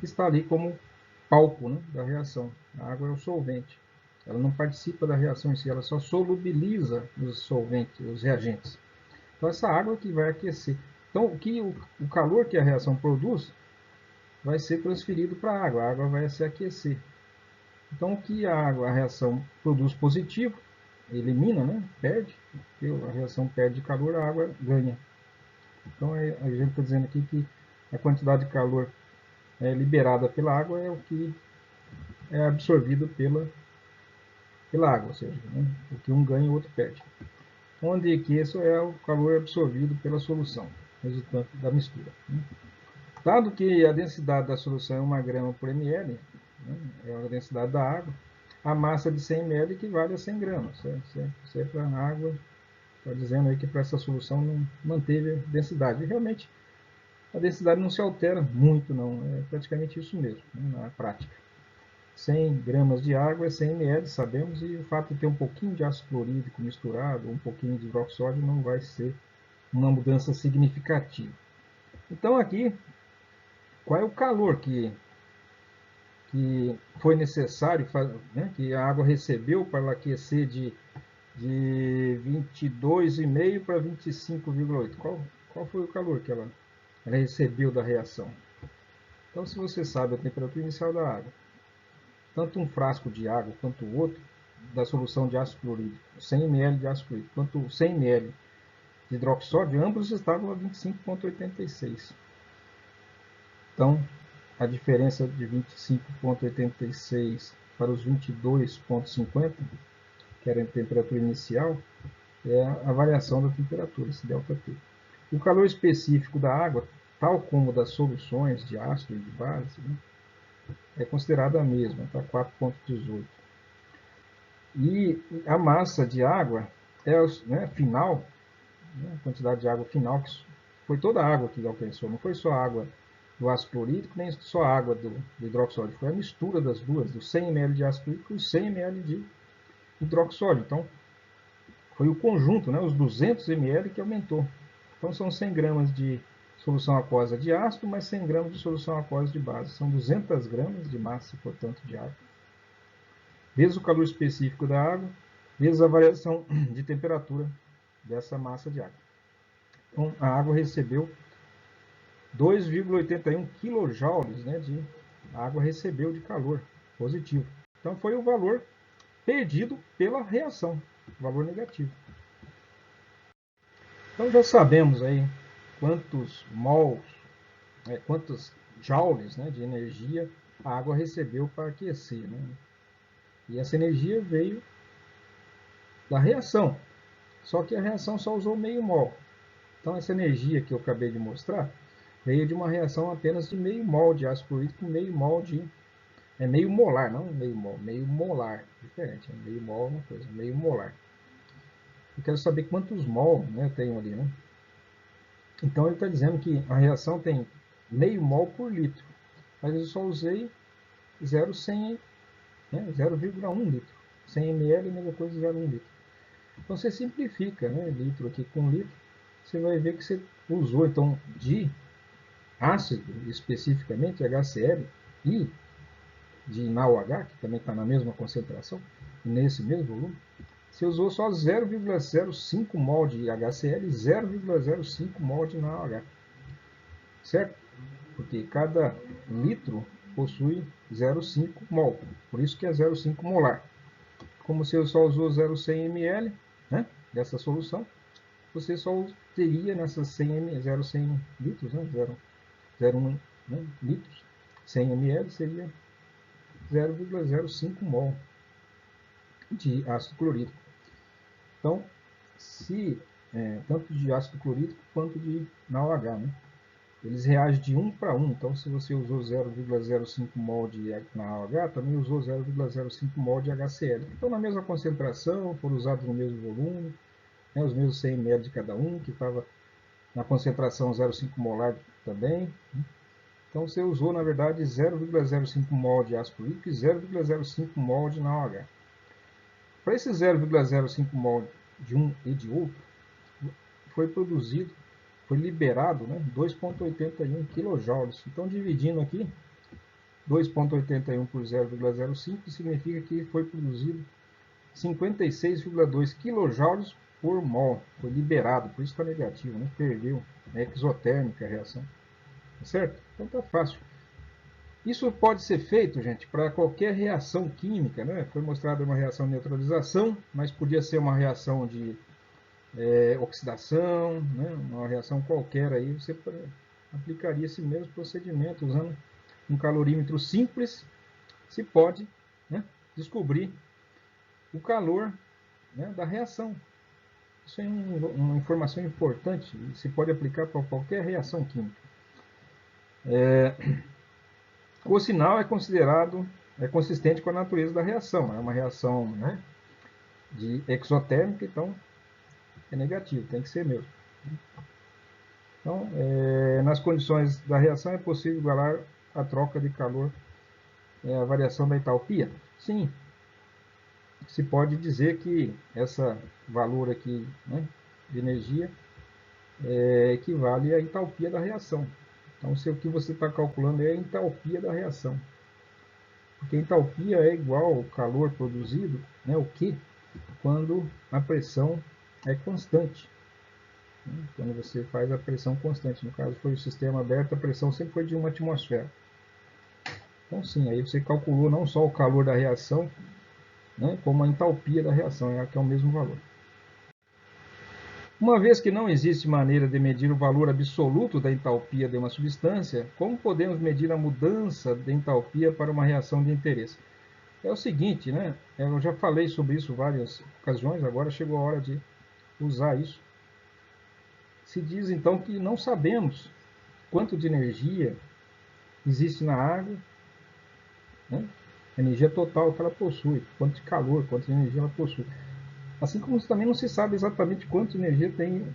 que está ali como palco, né, da reação. A água é o solvente. Ela não participa da reação em si, ela só solubiliza os solventes, os reagentes. Então, essa água que vai aquecer. Então, o calor que a reação produz vai ser transferido para a água vai se aquecer. Então, o que a reação produz positivo, elimina, né? Perde, porque a reação perde calor, a água ganha. Então, a gente está dizendo aqui que a quantidade de calor liberada pela água é o que é absorvido pela água, ou seja, né? O que um ganha, o outro perde. Onde que isso é o calor absorvido pela solução, resultante da mistura. Né? Dado que a densidade da solução é 1 grama por ml, né, é a densidade da água, a massa de 100 ml equivale a 100 gramas. Sempre a água está dizendo aí que para essa solução não manteve a densidade. E realmente a densidade não se altera muito, não. É praticamente isso mesmo, né, na prática. 100 gramas de água é 100 ml, sabemos, e o fato de ter um pouquinho de ácido clorídrico misturado, um pouquinho de hidroxódio, não vai ser uma mudança significativa. Então aqui, qual é o calor que foi necessário, né, que a água recebeu para ela aquecer de 22,5 para 25,8? Qual foi o calor que ela recebeu da reação? Então, se você sabe a temperatura inicial da água, tanto um frasco de água quanto o outro, da solução de ácido clorídrico, 100 ml de ácido clorídrico, quanto 100 ml de hidroxódio, ambos estavam a 25,86. Então, a diferença de 25,86 para os 22,50, que era a temperatura inicial, é a variação da temperatura, esse ΔT. O calor específico da água, tal como das soluções de ácido e de base, né, é considerada a mesma, tá? 4,18. E a massa de água é, né, final, né, a quantidade de água final, que foi toda a água que alcançou, não foi só a água do ácido clorídrico, nem só a água do hidroxódio, foi a mistura das duas, do 100 ml de ácido clorídrico e 100 ml de hidroxódio. Então, foi o conjunto, né, os 200 ml que aumentou. Então, são 100 gramas de solução aquosa de ácido, mais 100 gramas de solução aquosa de base. São 200 gramas de massa, portanto, de água. Vezes o calor específico da água, vezes a variação de temperatura dessa massa de água. Então, a água recebeu 2,81 kJ, né, de água recebeu de calor positivo. Então, foi o valor perdido pela reação, valor negativo. Então, já sabemos aí quantos mols, quantos joules, né, de energia a água recebeu para aquecer. Né? E essa energia veio da reação, só que a reação só usou meio mol. Então, essa energia que eu acabei de mostrar veio de uma reação apenas de meio mol de ácido clorídrico, meio mol de... meio molar, não meio mol, meio molar. Diferente, meio mol é uma coisa, meio molar. Eu quero saber quantos mol, né, eu tenho ali, né? Então, ele está dizendo que a reação tem meio mol por litro. Mas eu só usei 0,100, né, 0,1 litro. 100 ml é a mesma coisa que 0,1 litro. Então, você simplifica, né, litro aqui com litro, você vai ver que você usou, então, de ácido, especificamente HCl, e de NaOH, que também está na mesma concentração, nesse mesmo volume, você usou só 0,05 mol de HCl e 0,05 mol de NaOH. Certo? Porque cada litro possui 0,5 mol, por isso que é 0,5 molar. como você só usou 0,100 ml, né, dessa solução, você só teria nessas 0,100 litros, né, 0,01 né, litros, 100 ml seria 0,05 mol de ácido clorídrico. Então, se tanto de ácido clorídrico quanto de NaOH, né? Eles reagem de 1 para 1. Então, se você usou 0,05 mol de NaOH, também usou 0,05 mol de HCl. Então, na mesma concentração, foram usados no mesmo volume, né, os mesmos 100 ml de cada um, que estava na concentração 0,5 molar também. Né? Então, você usou, na verdade, 0,05 mol de ácido clorídrico e 0,05 mol de NaOH. Para esse 0,05 mol de um e de outro, foi produzido, foi liberado, né, 2,81 kJ. Então, dividindo aqui, 2,81 por 0,05 significa que foi produzido 56,2 kJ por mol. Foi liberado, por isso está negativo, né? Perdeu, é exotérmica a reação. Tá certo? Então tá fácil. Isso pode ser feito, gente, para qualquer reação química, né? Foi mostrada uma reação de neutralização, mas podia ser uma reação de oxidação, né? Uma reação qualquer aí, você aplicaria esse mesmo procedimento usando um calorímetro simples. Se pode, né, descobrir o calor, né, da reação. Isso é uma informação importante, se pode aplicar para qualquer reação química. O sinal é considerado consistente com a natureza da reação. É uma reação, né, de exotérmica, então é negativo, tem que ser mesmo. Então, nas condições da reação é possível igualar a troca de calor, a variação da entalpia? Sim. Se pode dizer que esse valor aqui, né, de energia equivale à entalpia da reação. Então, se o que você está calculando é a entalpia da reação. Porque a entalpia é igual ao calor produzido, né, o Q, quando a pressão é constante. Quando você faz a pressão constante, no caso foi o sistema aberto, a pressão sempre foi de 1 atmosfera. Então sim, aí você calculou não só o calor da reação, né, como a entalpia da reação, que é o mesmo valor. Uma vez que não existe maneira de medir o valor absoluto da entalpia de uma substância, como podemos medir a mudança de entalpia para uma reação de interesse? É o seguinte, né? Eu já falei sobre isso em várias ocasiões, agora chegou a hora de usar isso. Se diz então que não sabemos quanto de energia existe na água, né? A energia total que ela possui, quanto de calor, quanto de energia ela possui. Assim como também não se sabe exatamente quanto de energia tem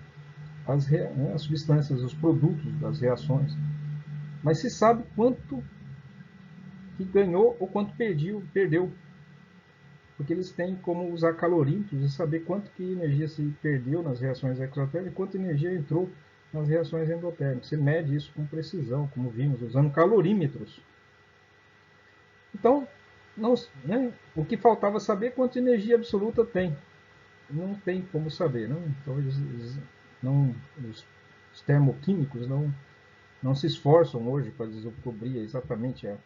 as substâncias, os produtos das reações. Mas se sabe quanto que ganhou ou quanto perdeu. Porque eles têm como usar calorímetros e saber quanto que energia se perdeu nas reações exotérmicas e quanta energia entrou nas reações endotérmicas. Você mede isso com precisão, como vimos, usando calorímetros. Então, não, né, o que faltava saber quanta energia absoluta tem. Não tem como saber. Não? Então, os termoquímicos não se esforçam hoje para descobrir exatamente a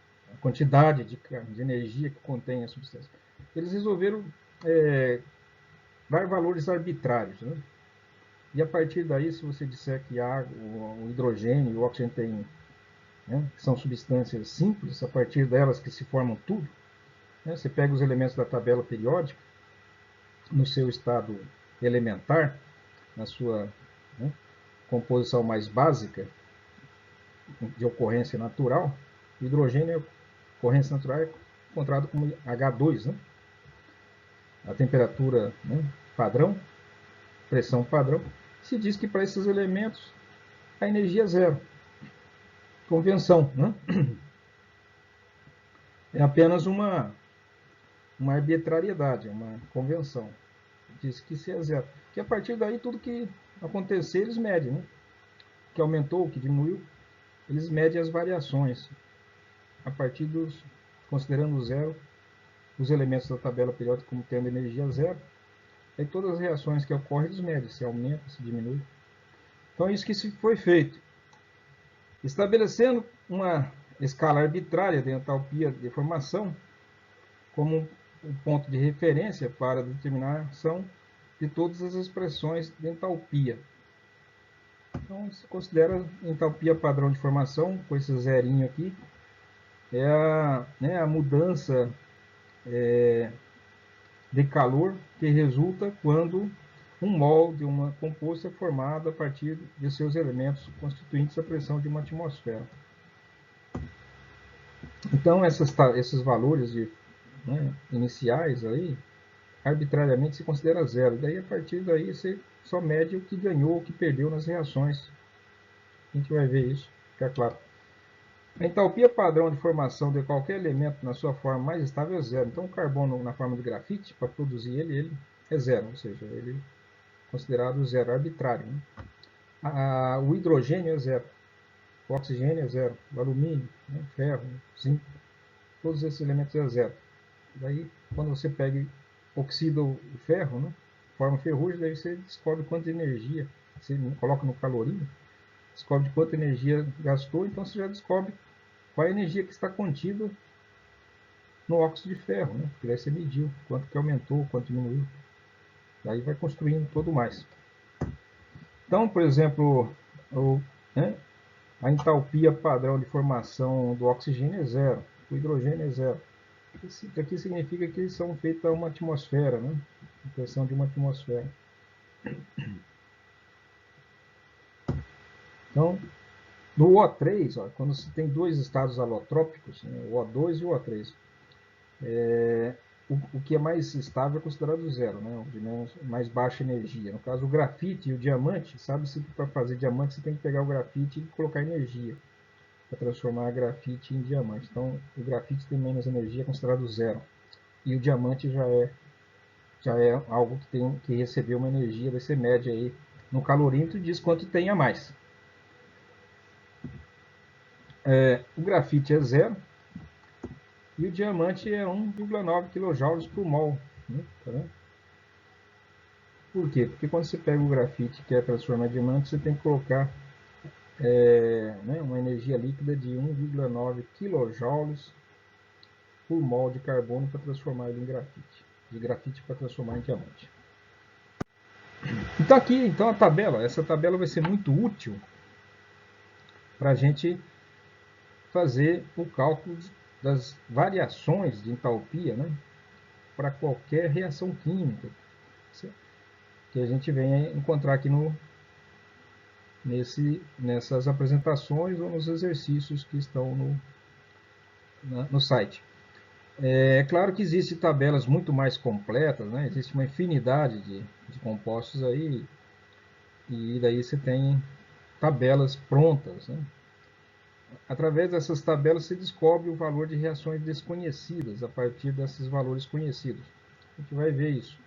quantidade de energia que contém a substância. Eles resolveram dar valores arbitrários. Né? E a partir daí, se você disser que o hidrogênio e o oxigênio têm, né, são substâncias simples, a partir delas que se formam tudo, né? Você pega os elementos da tabela periódica, no seu estado elementar, na sua, né, composição mais básica, de ocorrência natural, o hidrogênio, ocorrência natural, é encontrado como H2, né? A temperatura, né, padrão, pressão padrão, se diz que para esses elementos a energia é zero. Convenção, né? É apenas uma arbitrariedade, uma convenção. Diz que se é zero. Que a partir daí tudo que acontecer eles medem, né? Que aumentou, que diminuiu, eles medem as variações a partir considerando zero, os elementos da tabela periódica como tendo energia zero. Aí todas as reações que ocorrem eles medem, se aumenta, se diminui. Então é isso que foi feito. Estabelecendo uma escala arbitrária de entalpia de formação como o ponto de referência para a determinação de todas as expressões de entalpia. Então, se considera entalpia padrão de formação, com esse zerinho aqui, é a mudança de calor que resulta quando um mol de uma composto é formado a partir de seus elementos constituintes a pressão de uma atmosfera. Então, esses valores iniciais aí, arbitrariamente se considera zero. Daí, a partir daí, você só mede o que ganhou, o que perdeu nas reações. A gente vai ver isso, fica claro. A entalpia padrão de formação de qualquer elemento na sua forma mais estável é zero. Então, o carbono na forma de grafite, para produzir ele é zero, ou seja, ele é considerado zero, arbitrário. Né? O hidrogênio é zero, o oxigênio é zero, o alumínio, né, ferro, zinco, todos esses elementos é zero. Daí, quando você pega e oxida o ferro, né, forma ferrugem, daí você descobre quanta energia, você coloca no calorinho, descobre quanta energia gastou, então você já descobre qual é a energia que está contida no óxido de ferro, né? Porque daí você mediu quanto que aumentou, quanto diminuiu. Daí vai construindo todo mais. Então, por exemplo, a entalpia padrão de formação do oxigênio é zero, o hidrogênio é zero. Isso aqui significa que eles são feitos a uma atmosfera, né? A pressão de uma atmosfera. Então, no O3, ó, quando você tem dois estados alotrópicos, né, o O2 e o O3, o que é mais estável é considerado zero, né, o de mais baixa energia. No caso, o grafite e o diamante, sabe-se que para fazer diamante você tem que pegar o grafite e colocar energia para transformar a grafite em diamante. Então, o grafite tem menos energia, é considerado zero. E o diamante já é algo que recebeu uma energia, vai ser média aí no calorímetro, diz quanto tem a mais. O grafite é zero e o diamante é 1,9 kJ por mol. Né? Tá vendo? Por quê? Porque quando você pega o grafite e quer transformar em diamante, você tem que colocar uma energia líquida de 1,9 kJ por mol de carbono para transformar ele em grafite. De grafite para transformar em diamante. Então aqui, então a tabela, essa tabela vai ser muito útil para a gente fazer o cálculo das variações de entalpia, né, para qualquer reação química que a gente venha encontrar aqui nessas apresentações ou nos exercícios que estão no site. É claro que existem tabelas muito mais completas, né? Existe uma infinidade de compostos aí, e daí você tem tabelas prontas, né? Através dessas tabelas se descobre o valor de reações desconhecidas a partir desses valores conhecidos. A gente vai ver isso.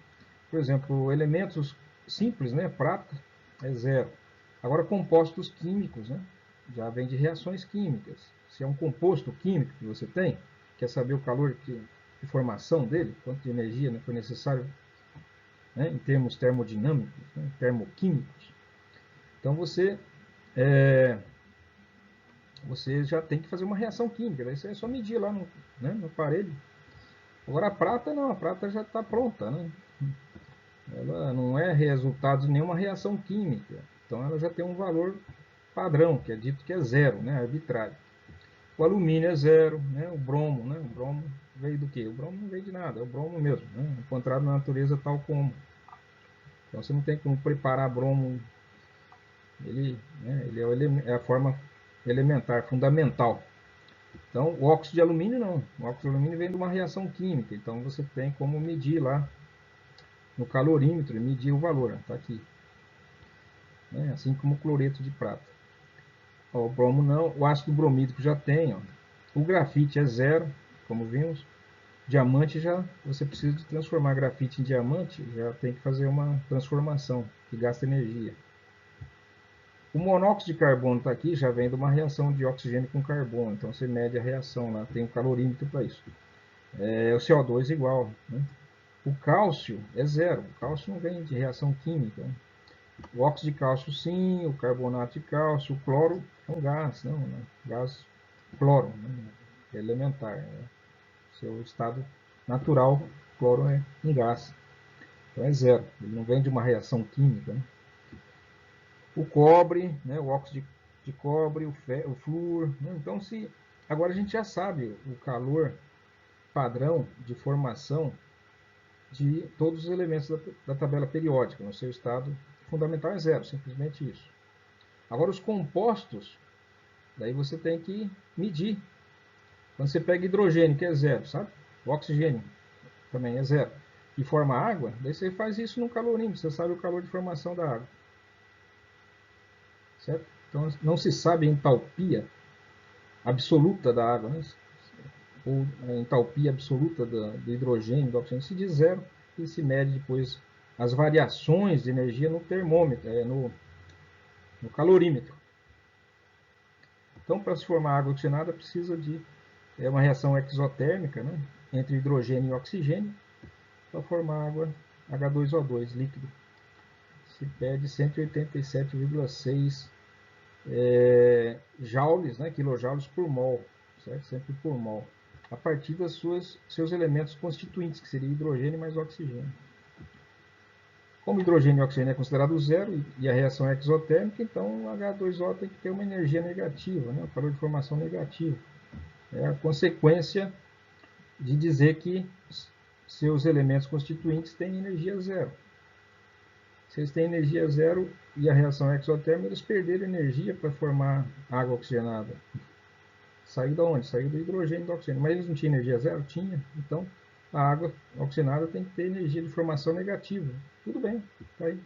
Por exemplo, elementos simples, né? Prata é zero. Agora, compostos químicos, né? Já vem de reações químicas. Se é um composto químico que você tem, quer saber o calor de formação dele, quanto de energia, né, foi necessário, né, em termos termodinâmicos, né, termoquímicos. Então você já tem que fazer uma reação química. Daí você é só medir lá no aparelho. Agora a prata não, a prata já está pronta, né? Ela não é resultado de nenhuma reação química. Então ela já tem um valor padrão, que é dito que é zero, né? Arbitrário. O alumínio é zero, né? O bromo, né? O bromo veio do quê? O bromo não veio de nada, é o bromo mesmo, né? Encontrado na natureza tal como. Então você não tem como preparar bromo. Ele é a forma elementar, fundamental. Então, o óxido de alumínio não. O óxido de alumínio vem de uma reação química. Então, você tem como medir lá no calorímetro e medir o valor. Está aqui. Assim como o cloreto de prata. O bromo não. O ácido bromídico já tem. Ó. O grafite é zero, como vimos. Diamante já, você precisa de transformar grafite em diamante, já tem que fazer uma transformação que gasta energia. O monóxido de carbono está aqui, já vem de uma reação de oxigênio com carbono, então você mede a reação lá, tem um calorímetro para isso. O CO2 igual. Né? O cálcio é zero, o cálcio não vem de reação química. Né? O óxido de cálcio sim, o carbonato de cálcio, o cloro é um gás, não, né? Gás cloro, né? Elementar, né? Seu estado natural cloro é um gás. Então é zero. Ele não vem de uma reação química. Né? O cobre, né, o óxido de cobre, o flúor. Né? Então, agora a gente já sabe o calor padrão de formação de todos os elementos da tabela periódica. No seu estado fundamental é zero, simplesmente isso. Agora, os compostos, daí você tem que medir. Quando você pega hidrogênio, que é zero, sabe? O oxigênio também é zero. E forma água, daí você faz isso no calorímetro, você sabe o calor de formação da água. Certo? Então, não se sabe a entalpia absoluta da água, né? Ou a entalpia absoluta do hidrogênio, do oxigênio, se diz zero, e se mede depois as variações de energia no termômetro, no calorímetro. Então, para se formar água oxigenada, precisa de uma reação exotérmica, né, entre hidrogênio e oxigênio, para formar água H2O2 líquido. Se pede 187,6 joules, né, quilojoules por mol, certo? Sempre por mol, a partir dos seus elementos constituintes, que seria hidrogênio mais oxigênio. Como hidrogênio e oxigênio é considerado zero e a reação é exotérmica, então o H2O tem que ter uma energia negativa, né, um calor de formação negativo. É a consequência de dizer que seus elementos constituintes têm energia zero. Se eles têm energia zero e a reação é exotérmica, eles perderam energia para formar água oxigenada. Saiu de onde? Saiu do hidrogênio e do oxigênio. Mas eles não tinham energia zero? Tinha. Então, a água oxigenada tem que ter energia de formação negativa. Tudo bem, está aí.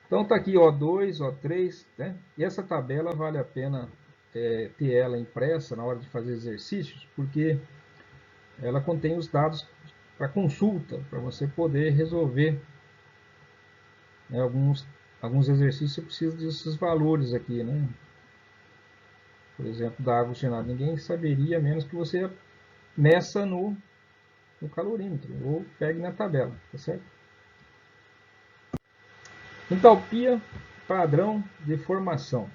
Então, está aqui O2, O3, né? E essa tabela vale a pena ter ela impressa na hora de fazer exercícios, porque ela contém os dados para consulta, para você poder resolver, né, alguns exercícios. Você precisa desses valores aqui, né? Por exemplo, da água oxigenada. Ninguém saberia, menos que você meça no calorímetro ou pegue na tabela, tá certo? Entalpia padrão de formação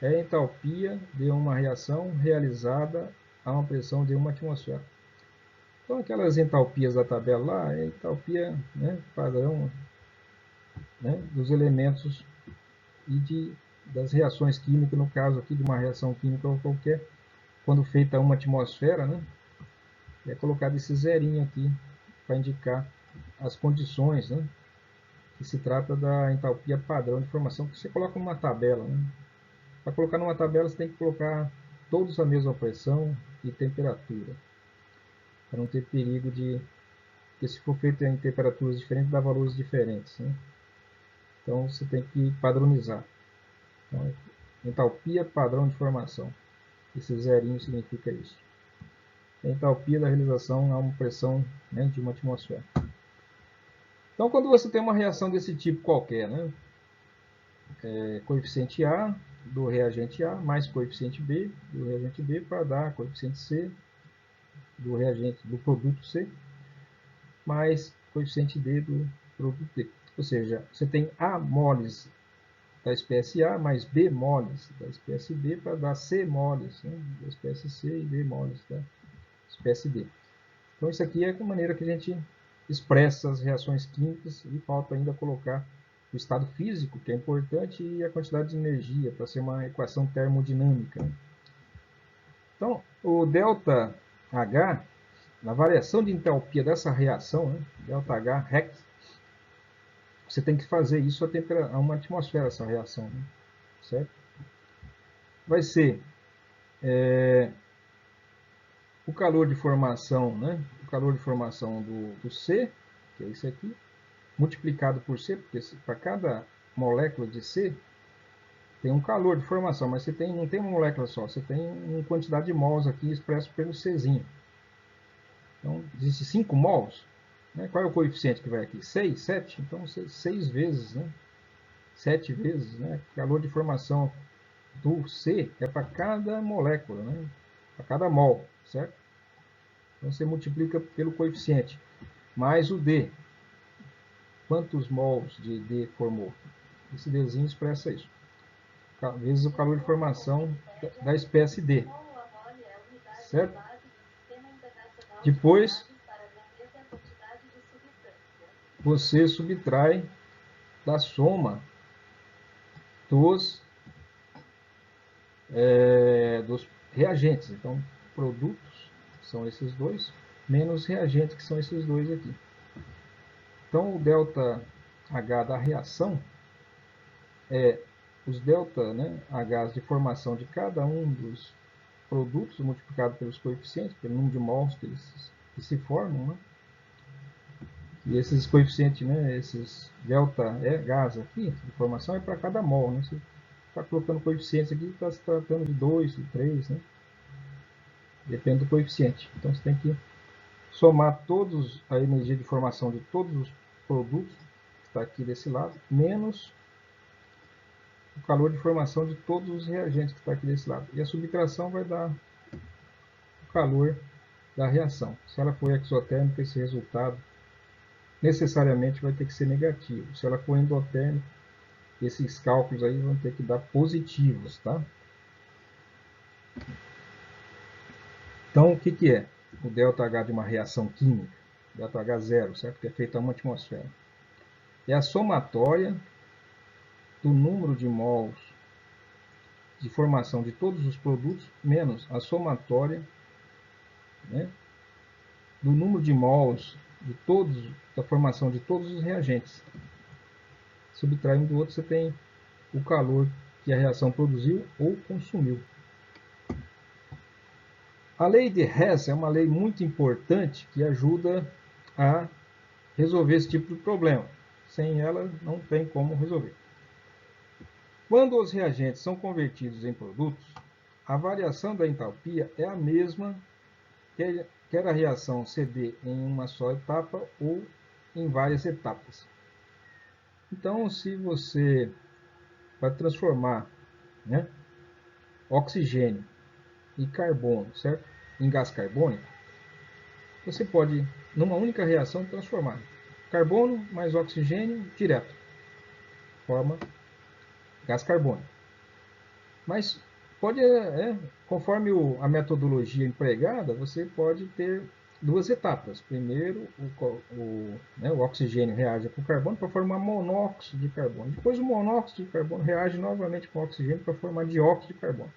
é a entalpia de uma reação realizada a uma pressão de 1 atmosfera. Então, aquelas entalpias da tabela lá é a entalpia, né, padrão, né, dos elementos e das reações químicas, no caso aqui de uma reação química ou qualquer, quando feita a 1 atmosfera, né, é colocado esse zerinho aqui para indicar as condições, né, que se trata da entalpia padrão de formação, que você coloca numa tabela. Né? Para colocar numa tabela, você tem que colocar todos a mesma pressão e temperatura, para não ter perigo de, porque se for feito em temperaturas diferentes, dá valores diferentes. Né? Então, você tem que padronizar. Então, entalpia padrão de formação. Esse zerinho significa isso. A entalpia da realização a uma pressão, né, de 1 atmosfera. Então, quando você tem uma reação desse tipo qualquer, né, coeficiente A do reagente A mais coeficiente B do reagente B para dar coeficiente C do produto C mais coeficiente D do produto D. Ou seja, você tem A moles da espécie A mais B moles da espécie B para dar C moles, né, da espécie C e D moles da espécie D. Então, isso aqui é a maneira que a gente expressa as reações químicas, e falta ainda colocar o estado físico, que é importante, e a quantidade de energia, para ser uma equação termodinâmica. Então, o ΔH, na variação de entalpia dessa reação, né, ΔH REC, você tem que fazer isso a 1 atmosfera, essa reação, né, certo? Vai ser o calor de formação, né, o calor de formação do C, que é esse aqui, multiplicado por C, porque para cada molécula de C tem um calor de formação, mas você não tem uma molécula só, você tem uma quantidade de mols aqui expresso pelo Czinho. Então, existe 5 mols. Né? Qual é o coeficiente que vai aqui? 6, 7? Então, 6 vezes, né? 7 vezes. Né? O calor de formação do C é para cada molécula, né? Para cada mol, certo? Então, você multiplica pelo coeficiente, mais o D. Quantos mols de D formou? Esse Dzinho expressa isso. Vezes o calor de formação da espécie D. Certo? Depois, você subtrai da soma dos reagentes. Então, produtos são esses dois, menos reagentes, que são esses dois aqui. Então, o ΔH da reação é os ΔH, né, H de formação de cada um dos produtos multiplicado pelos coeficientes, pelo número de mols que se formam, né? E esses coeficientes, né, esses ΔH aqui, de formação, é para cada mol, né? Você está colocando coeficientes aqui, está se tratando de 2, de 3, né? Depende do coeficiente. Então, você tem que somar a energia de formação de todos os produtos, que está aqui desse lado, menos o calor de formação de todos os reagentes, que está aqui desse lado. E a subtração vai dar o calor da reação. Se ela for exotérmica, esse resultado necessariamente vai ter que ser negativo. Se ela for endotérmica, esses cálculos aí vão ter que dar positivos, tá? Então, o que é o ΔH de uma reação química? ΔH zero, certo? Que é feita a uma atmosfera. É a somatória do número de mols de formação de todos os produtos menos a somatória, né, do número de mols da formação de todos os reagentes. Subtrai um do outro, você tem o calor que a reação produziu ou consumiu. A lei de Hess é uma lei muito importante que ajuda a resolver esse tipo de problema. Sem ela, não tem como resolver. Quando os reagentes são convertidos em produtos, a variação da entalpia é a mesma, quer a reação se dê em uma só etapa ou em várias etapas. Então, se você vai transformar, né, oxigênio e carbono, certo, em gás carbônico, você pode, numa única reação, transformar carbono mais oxigênio direto, forma gás carbônico. Mas pode, conforme a metodologia empregada, você pode ter duas etapas. Primeiro, o oxigênio reage com o carbono para formar monóxido de carbono. Depois, o monóxido de carbono reage novamente com o oxigênio para formar dióxido de carbono.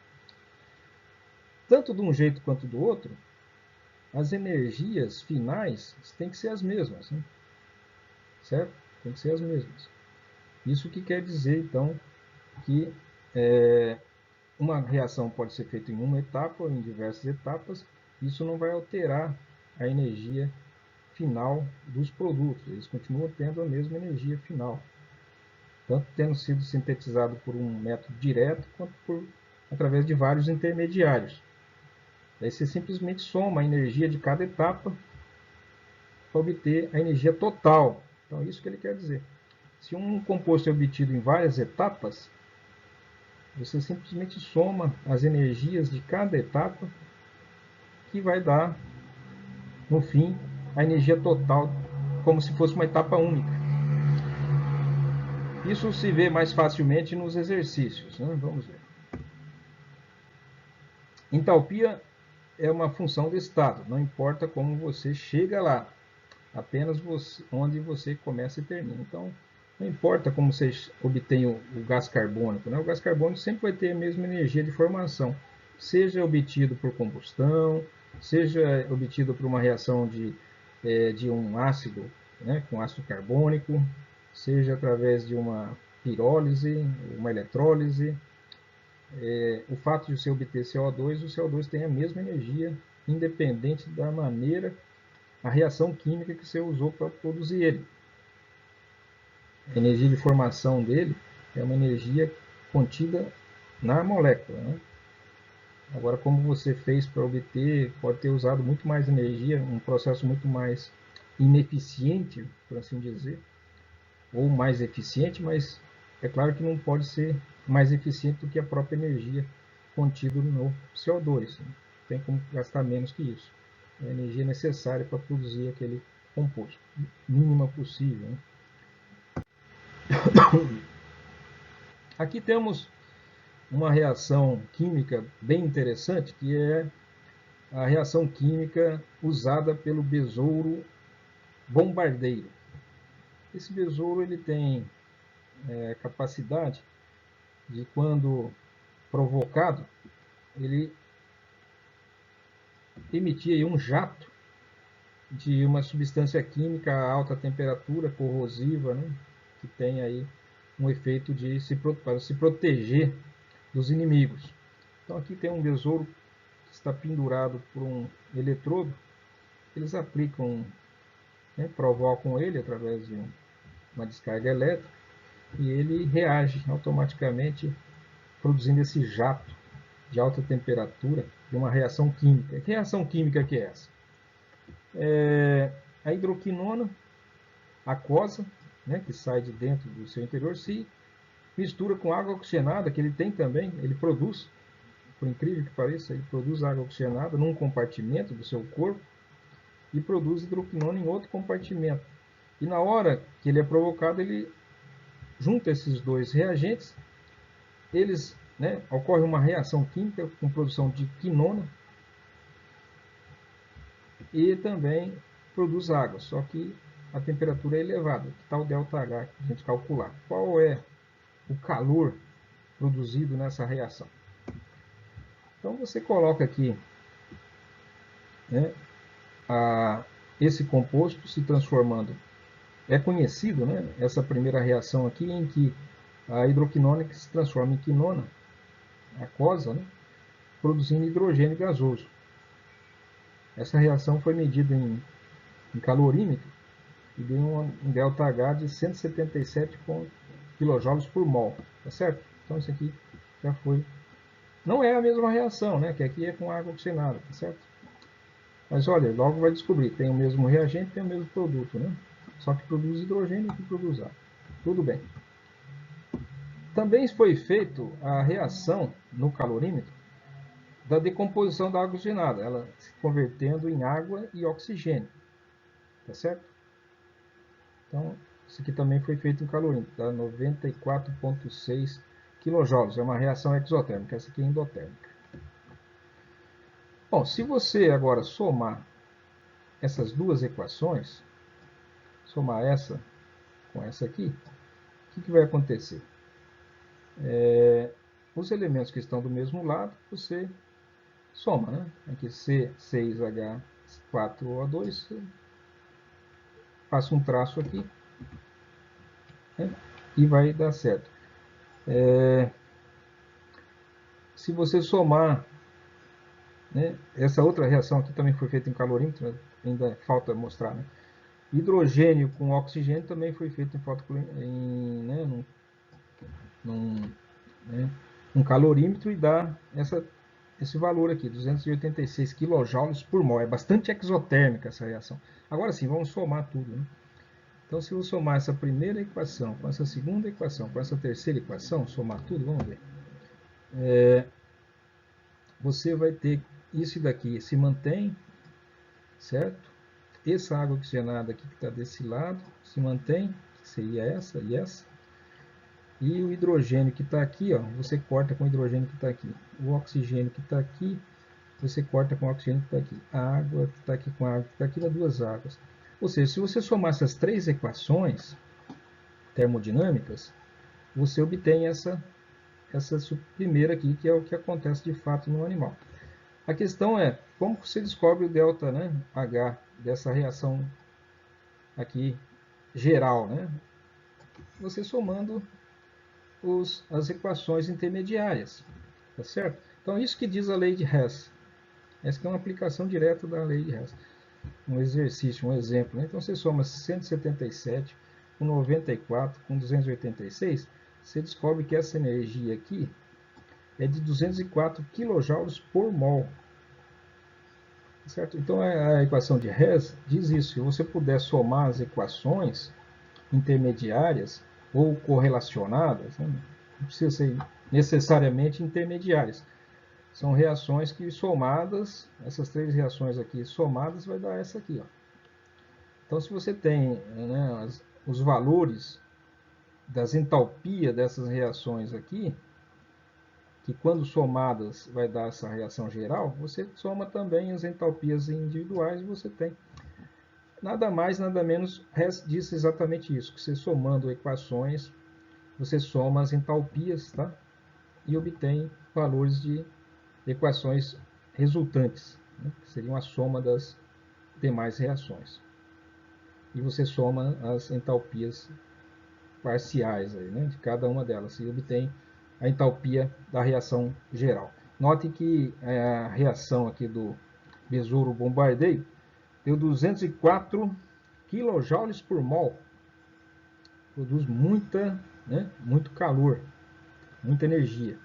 Tanto de um jeito quanto do outro, as energias finais têm que ser as mesmas, né? Certo? Tem que ser as mesmas. Isso que quer dizer, então, que uma reação pode ser feita em uma etapa ou em diversas etapas. Isso não vai alterar a energia final dos produtos. Eles continuam tendo a mesma energia final, tanto tendo sido sintetizado por um método direto quanto através de vários intermediários. Daí você simplesmente soma a energia de cada etapa para obter a energia total. Então, isso que ele quer dizer. Se um composto é obtido em várias etapas, você simplesmente soma as energias de cada etapa, que vai dar, no fim, a energia total, como se fosse uma etapa única. Isso se vê mais facilmente nos exercícios, né? Vamos ver. Entalpia é uma função de estado, não importa como você chega lá, apenas onde você começa e termina. Então, não importa como você obtém o gás carbônico, né? O gás carbônico sempre vai ter a mesma energia de formação, seja obtido por combustão, seja obtido por uma reação de um ácido, né, com ácido carbônico, seja através de uma pirólise, uma eletrólise. O fato de você obter CO2, o CO2 tem a mesma energia, independente da maneira, a reação química que você usou para produzir ele. A energia de formação dele é uma energia contida na molécula, né? Agora, como você fez para obter, pode ter usado muito mais energia, um processo muito mais ineficiente, por assim dizer, ou mais eficiente, mas é claro que não pode ser mais eficiente do que a própria energia contida no CO2. Né? Tem como gastar menos que isso. É a energia necessária para produzir aquele composto, mínima possível. Né? Aqui temos uma reação química bem interessante, que é a reação química usada pelo besouro bombardeiro. Esse besouro ele tem capacidade de, quando provocado, ele emitir aí um jato de uma substância química a alta temperatura, corrosiva, né, que tem aí um efeito de para se proteger dos inimigos. Então aqui tem um besouro que está pendurado por um eletrodo. Eles aplicam, né, provocam ele através de uma descarga elétrica e ele reage automaticamente, produzindo esse jato de alta temperatura de uma reação química. Que reação química que é essa? A hidroquinona aquosa, né, que sai de dentro do seu interior, se mistura com água oxigenada, que ele tem também, ele produz, por incrível que pareça, ele produz água oxigenada num compartimento do seu corpo e produz hidroquinona em outro compartimento. E na hora que ele é provocado, ele junta esses dois reagentes, eles, né, ocorre uma reação química com produção de quinona e também produz água, só que a temperatura é elevada, que está o ΔH que a gente calcular. Qual é o calor produzido nessa reação? Então você coloca aqui, né, esse composto se transformando. É conhecido, né, essa primeira reação aqui, em que a hidroquinona se transforma em quinona aquosa, né, produzindo hidrogênio gasoso. Essa reação foi medida em calorímetro e deu um ΔH de 177 kJ por mol, tá certo? Então isso aqui já foi. Não é a mesma reação, né? Que aqui é com água oxigenada, tá certo? Mas olha, logo vai descobrir, tem o mesmo reagente, tem o mesmo produto, né? Só que produz hidrogênio e que produz água. Tudo bem. Também foi feita a reação no calorímetro da decomposição da água oxigenada, ela se convertendo em água e oxigênio, tá certo? Então, isso aqui também foi feito em calorímetro, dá 94,6 kJ, é uma reação exotérmica, essa aqui é endotérmica. Bom, se você agora somar essas duas equações, somar essa com essa aqui, o que vai acontecer? Os elementos que estão do mesmo lado, você soma, né? Aqui C6H4O2, passa um traço aqui, né, e vai dar certo. Se você somar, né, essa outra reação aqui também foi feita em calorímetro, ainda falta mostrar, né? Hidrogênio com oxigênio também foi feito num calorímetro e dá esse valor aqui, 286 kJ por mol. É bastante exotérmica essa reação. Agora sim, vamos somar tudo, né? Então, se eu somar essa primeira equação com essa segunda equação, com essa terceira equação, somar tudo, vamos ver. Você vai ter isso daqui se mantém, certo? Essa água oxigenada aqui que está desse lado se mantém, que seria essa e essa. E o hidrogênio que está aqui, ó, você corta com o hidrogênio que está aqui. O oxigênio que está aqui, você corta com o oxigênio que está aqui. A água que está aqui com a água que está aqui, dá duas águas. Ou seja, se você somar essas três equações termodinâmicas, você obtém essa primeira aqui, que é o que acontece de fato no animal. A questão é, como você descobre o delta, né, H dessa reação aqui geral, né? Você somando as equações intermediárias, tá certo? Então, isso que diz a lei de Hess. Essa que é uma aplicação direta da lei de Hess. Um exercício, um exemplo, né? Então, você soma 177 com 94 com 286, você descobre que essa energia aqui é de 204 kJ por mol. Certo? Então, a equação de Hess diz isso. Se você puder somar as equações intermediárias ou correlacionadas, né? Não precisa ser necessariamente intermediárias. São reações que somadas, essas três reações aqui somadas, vai dar essa aqui. Ó. Então, se você tem, né, os valores das entalpias dessas reações aqui, que quando somadas vai dar essa reação geral, você soma também as entalpias individuais e você tem nada mais, nada menos, Hess disse exatamente isso, que você somando equações, você soma as entalpias, tá? E obtém valores de equações resultantes, né? Que seriam a soma das demais reações. E você soma as entalpias parciais aí, né, de cada uma delas e obtém a entalpia da reação geral. Note que a reação aqui do besouro bombardeio deu 204 kJ por mol. Produz muito calor, muita energia.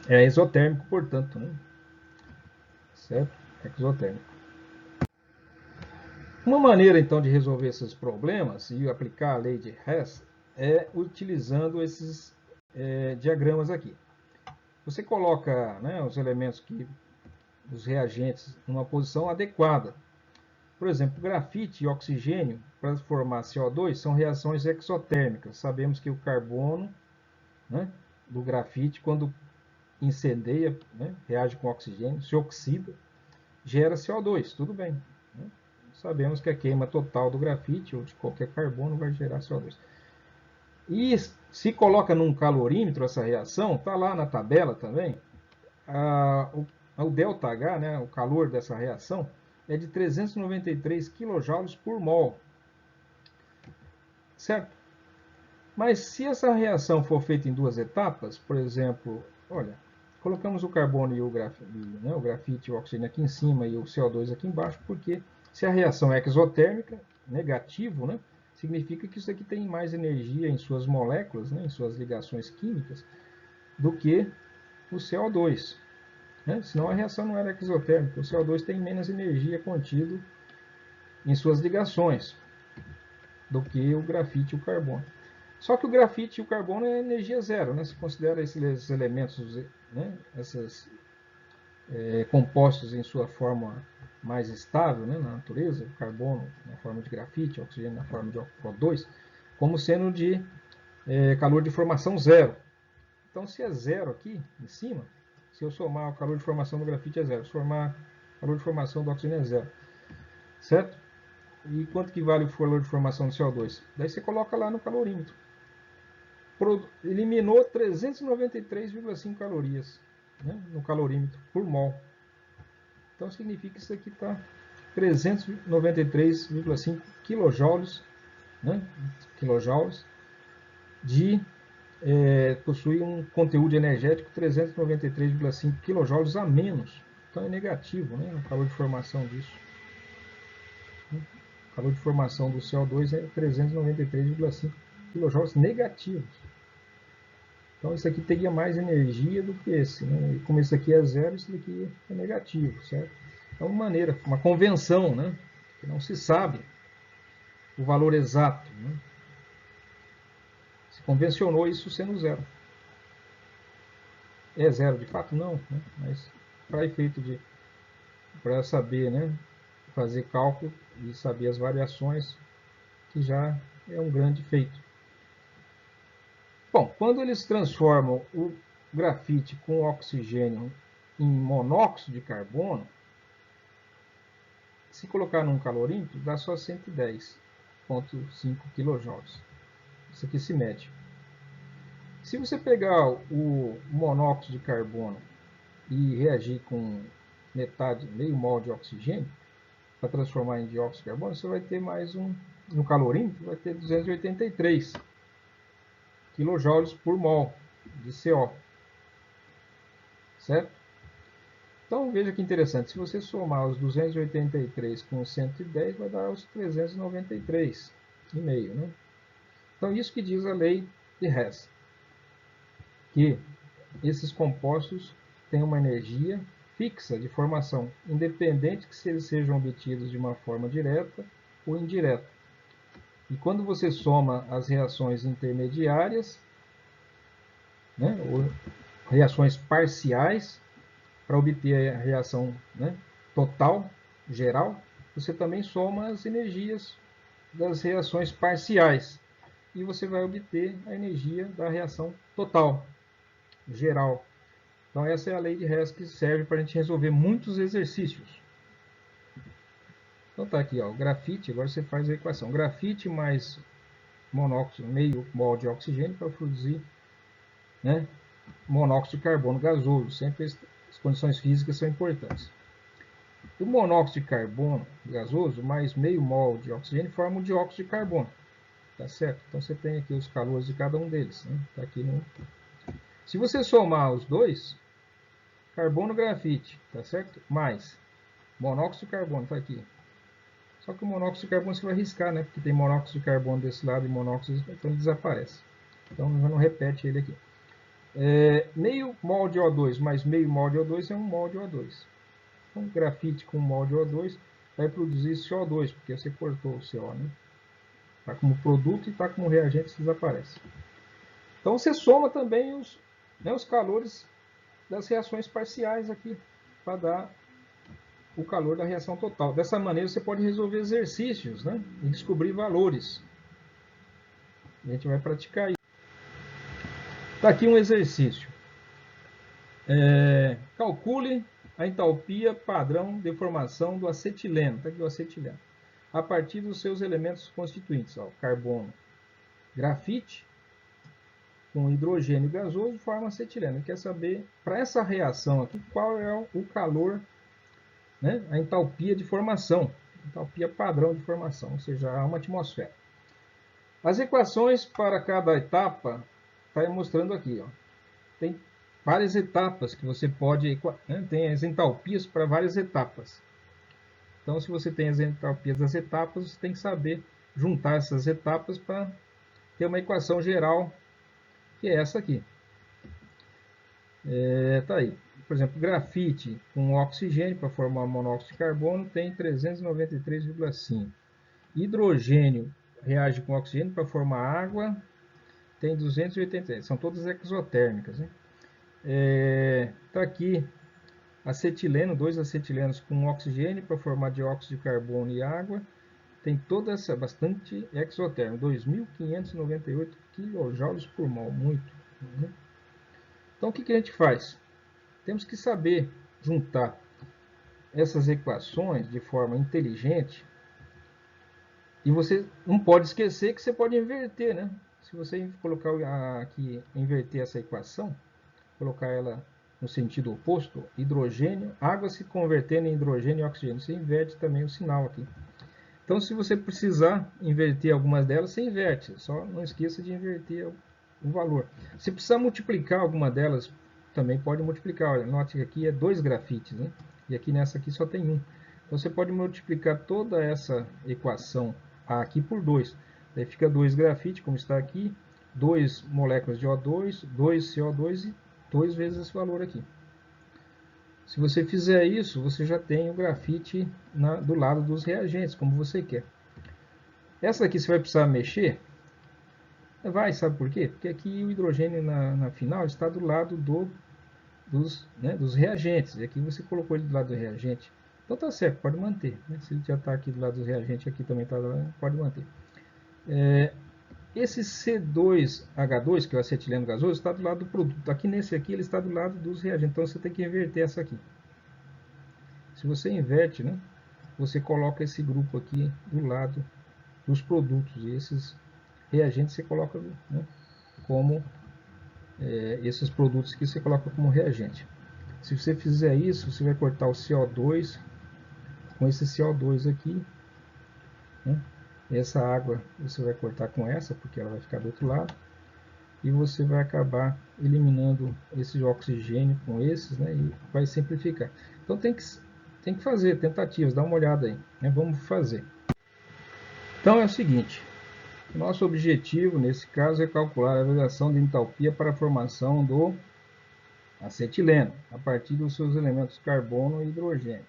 É exotérmico, portanto, né? Certo? Exotérmico. Uma maneira, então, de resolver esses problemas e aplicar a lei de Hess é utilizando esses diagramas aqui. Você coloca, né, os elementos os reagentes numa posição adequada. Por exemplo, grafite e oxigênio, para formar CO2, são reações exotérmicas. Sabemos que o carbono, né, do grafite, quando incendeia, né, reage com oxigênio, se oxida, gera CO2, tudo bem. Né? Sabemos que a queima total do grafite ou de qualquer carbono vai gerar CO2. E se coloca num calorímetro essa reação, está lá na tabela também, o ΔH, né, o calor dessa reação, é de 393 kJ por mol. Certo? Mas se essa reação for feita em duas etapas, por exemplo, olha, colocamos o carbono e o grafite e o oxigênio aqui em cima e o CO2 aqui embaixo, porque se a reação é exotérmica, negativo, né, significa que isso aqui tem mais energia em suas moléculas, né, em suas ligações químicas, do que o CO2. Né? Senão a reação não era exotérmica. O CO2 tem menos energia contido em suas ligações do que o grafite e o carbono. Só que o grafite e o carbono é energia zero, né? Se considera esses elementos, né, esses compostos em sua forma mais estável, né, na natureza, o carbono na forma de grafite, o oxigênio na forma de O2, como sendo de calor de formação zero. Então, se é zero aqui em cima, se eu somar o calor de formação do grafite é zero, se somar o calor de formação do oxigênio é zero, certo? E quanto que vale o calor de formação do CO2? Daí você coloca lá no calorímetro. Eliminou 393,5 calorias, né, no calorímetro por mol. Então significa que isso aqui está 393,5 kJ, né, quilojoules de possui um conteúdo energético 393,5 kJ a menos. Então é negativo, né, o calor de formação disso. O calor de formação do CO2 é 393,5 kJ negativos. Então isso aqui teria mais energia do que esse. Né? E como esse aqui é zero, isso aqui é negativo, certo? É uma maneira, uma convenção, né? Que não se sabe o valor exato. Né? Se convencionou isso sendo zero. É zero de fato? Não, né? Mas para efeito de para saber, né, fazer cálculo e saber as variações, que já é um grande feito. Bom, quando eles transformam o grafite com oxigênio em monóxido de carbono, se colocar num calorímetro, dá só 110,5 kJ. Isso aqui se mede. Se você pegar o monóxido de carbono e reagir com meio mol de oxigênio, para transformar em dióxido de carbono, você vai ter mais no calorímetro, vai ter 283 kJ por mol de CO. Certo? Então veja que interessante, se você somar os 283 com 110, vai dar os 393,5, né? Então isso que diz a lei de Hess, que esses compostos têm uma energia fixa de formação, independente que se eles sejam obtidos de uma forma direta ou indireta. E quando você soma as reações intermediárias, né, ou reações parciais, para obter a reação, né, total, geral, você também soma as energias das reações parciais e você vai obter a energia da reação total, geral. Então essa é a lei de Hess que serve para a gente resolver muitos exercícios. Então tá aqui, ó, o grafite, agora você faz a equação. Grafite mais monóxido, meio mol de oxigênio para produzir, né, monóxido de carbono gasoso. Sempre as condições físicas são importantes. O monóxido de carbono gasoso mais meio mol de oxigênio forma o dióxido de carbono. Tá certo? Então você tem aqui os calores de cada um deles. Né? Tá aqui no... Se você somar os dois, carbono grafite, tá certo? Mais monóxido de carbono, tá aqui. Só que o monóxido de carbono você vai riscar, né? Porque tem monóxido de carbono desse lado e monóxido, então ele desaparece. Então já não repete ele aqui. Meio mol de O2 mais meio mol de O2 é um mol de O2. Então, grafite com mol de O2 vai produzir CO2, porque você cortou o CO, né? Está como produto e está como reagente, se desaparece. Então você soma também os calores das reações parciais aqui, para dar o calor da reação total. Dessa maneira você pode resolver exercícios, né? E descobrir valores. A gente vai praticar isso. Está aqui um exercício. Calcule a entalpia padrão de formação do acetileno. Está aqui o acetileno. A partir dos seus elementos constituintes. Ó, carbono, grafite, com hidrogênio gasoso, forma acetileno. Ele quer saber, para essa reação aqui, qual é o calor, né, a entalpia de formação. Entalpia padrão de formação, ou seja, a uma atmosfera. As equações para cada etapa está mostrando aqui. Ó. Tem várias etapas que você pode... Né, tem as entalpias para várias etapas. Então, se você tem as entalpias das etapas, você tem que saber juntar essas etapas para ter uma equação geral, que é essa aqui. Tá aí. Por exemplo, grafite com oxigênio para formar monóxido de carbono tem 393,5. Hidrogênio reage com oxigênio para formar água, tem 280. São todas exotérmicas. Né? Tá aqui acetileno, 2 acetilenos com oxigênio para formar dióxido de carbono e água. Tem toda essa, bastante exotérmico, 2.598 kJ por mol, muito. Né? Então o que a gente faz? Temos que saber juntar essas equações de forma inteligente. E você não pode esquecer que você pode inverter, né? Se você colocar aqui, inverter essa equação, colocar ela no sentido oposto, hidrogênio, água se convertendo em hidrogênio e oxigênio, você inverte também o sinal aqui. Então, se você precisar inverter algumas delas, você inverte. Só não esqueça de inverter o valor. Se precisar multiplicar alguma delas, também pode multiplicar. Olha, note que aqui é 2 grafites, né? E aqui nessa aqui só tem 1. Então, você pode multiplicar toda essa equação A aqui por 2. Daí fica 2 grafite, como está aqui, 2 moléculas de O2, 2 CO2 e 2 vezes esse valor aqui. Se você fizer isso, você já tem o grafite do lado dos reagentes, como você quer. Essa aqui você vai precisar mexer. Sabe por quê? Porque aqui o hidrogênio na final está do lado dos reagentes. E aqui você colocou ele do lado do reagente. Então tá certo, pode manter. Né? Se ele já está aqui do lado dos reagentes, aqui também está, pode manter. Esse C2H2, que é o acetileno gasoso, está do lado do produto. Aqui nesse aqui ele está do lado dos reagentes. Então você tem que inverter essa aqui. Se você inverte, né, você coloca esse grupo aqui do lado dos produtos. E esses reagentes você coloca, né, como esses produtos que você coloca como reagente. Se você fizer isso, você vai cortar o CO2 com esse CO2 aqui. Né? Essa água você vai cortar com essa, porque ela vai ficar do outro lado. E você vai acabar eliminando esse oxigênio com esses, né, e vai simplificar. Então tem que fazer tentativas, dá uma olhada aí. Né? Vamos fazer. Então é o seguinte. Nosso objetivo, nesse caso, é calcular a variação de entalpia para a formação do acetileno, a partir dos seus elementos carbono e hidrogênio.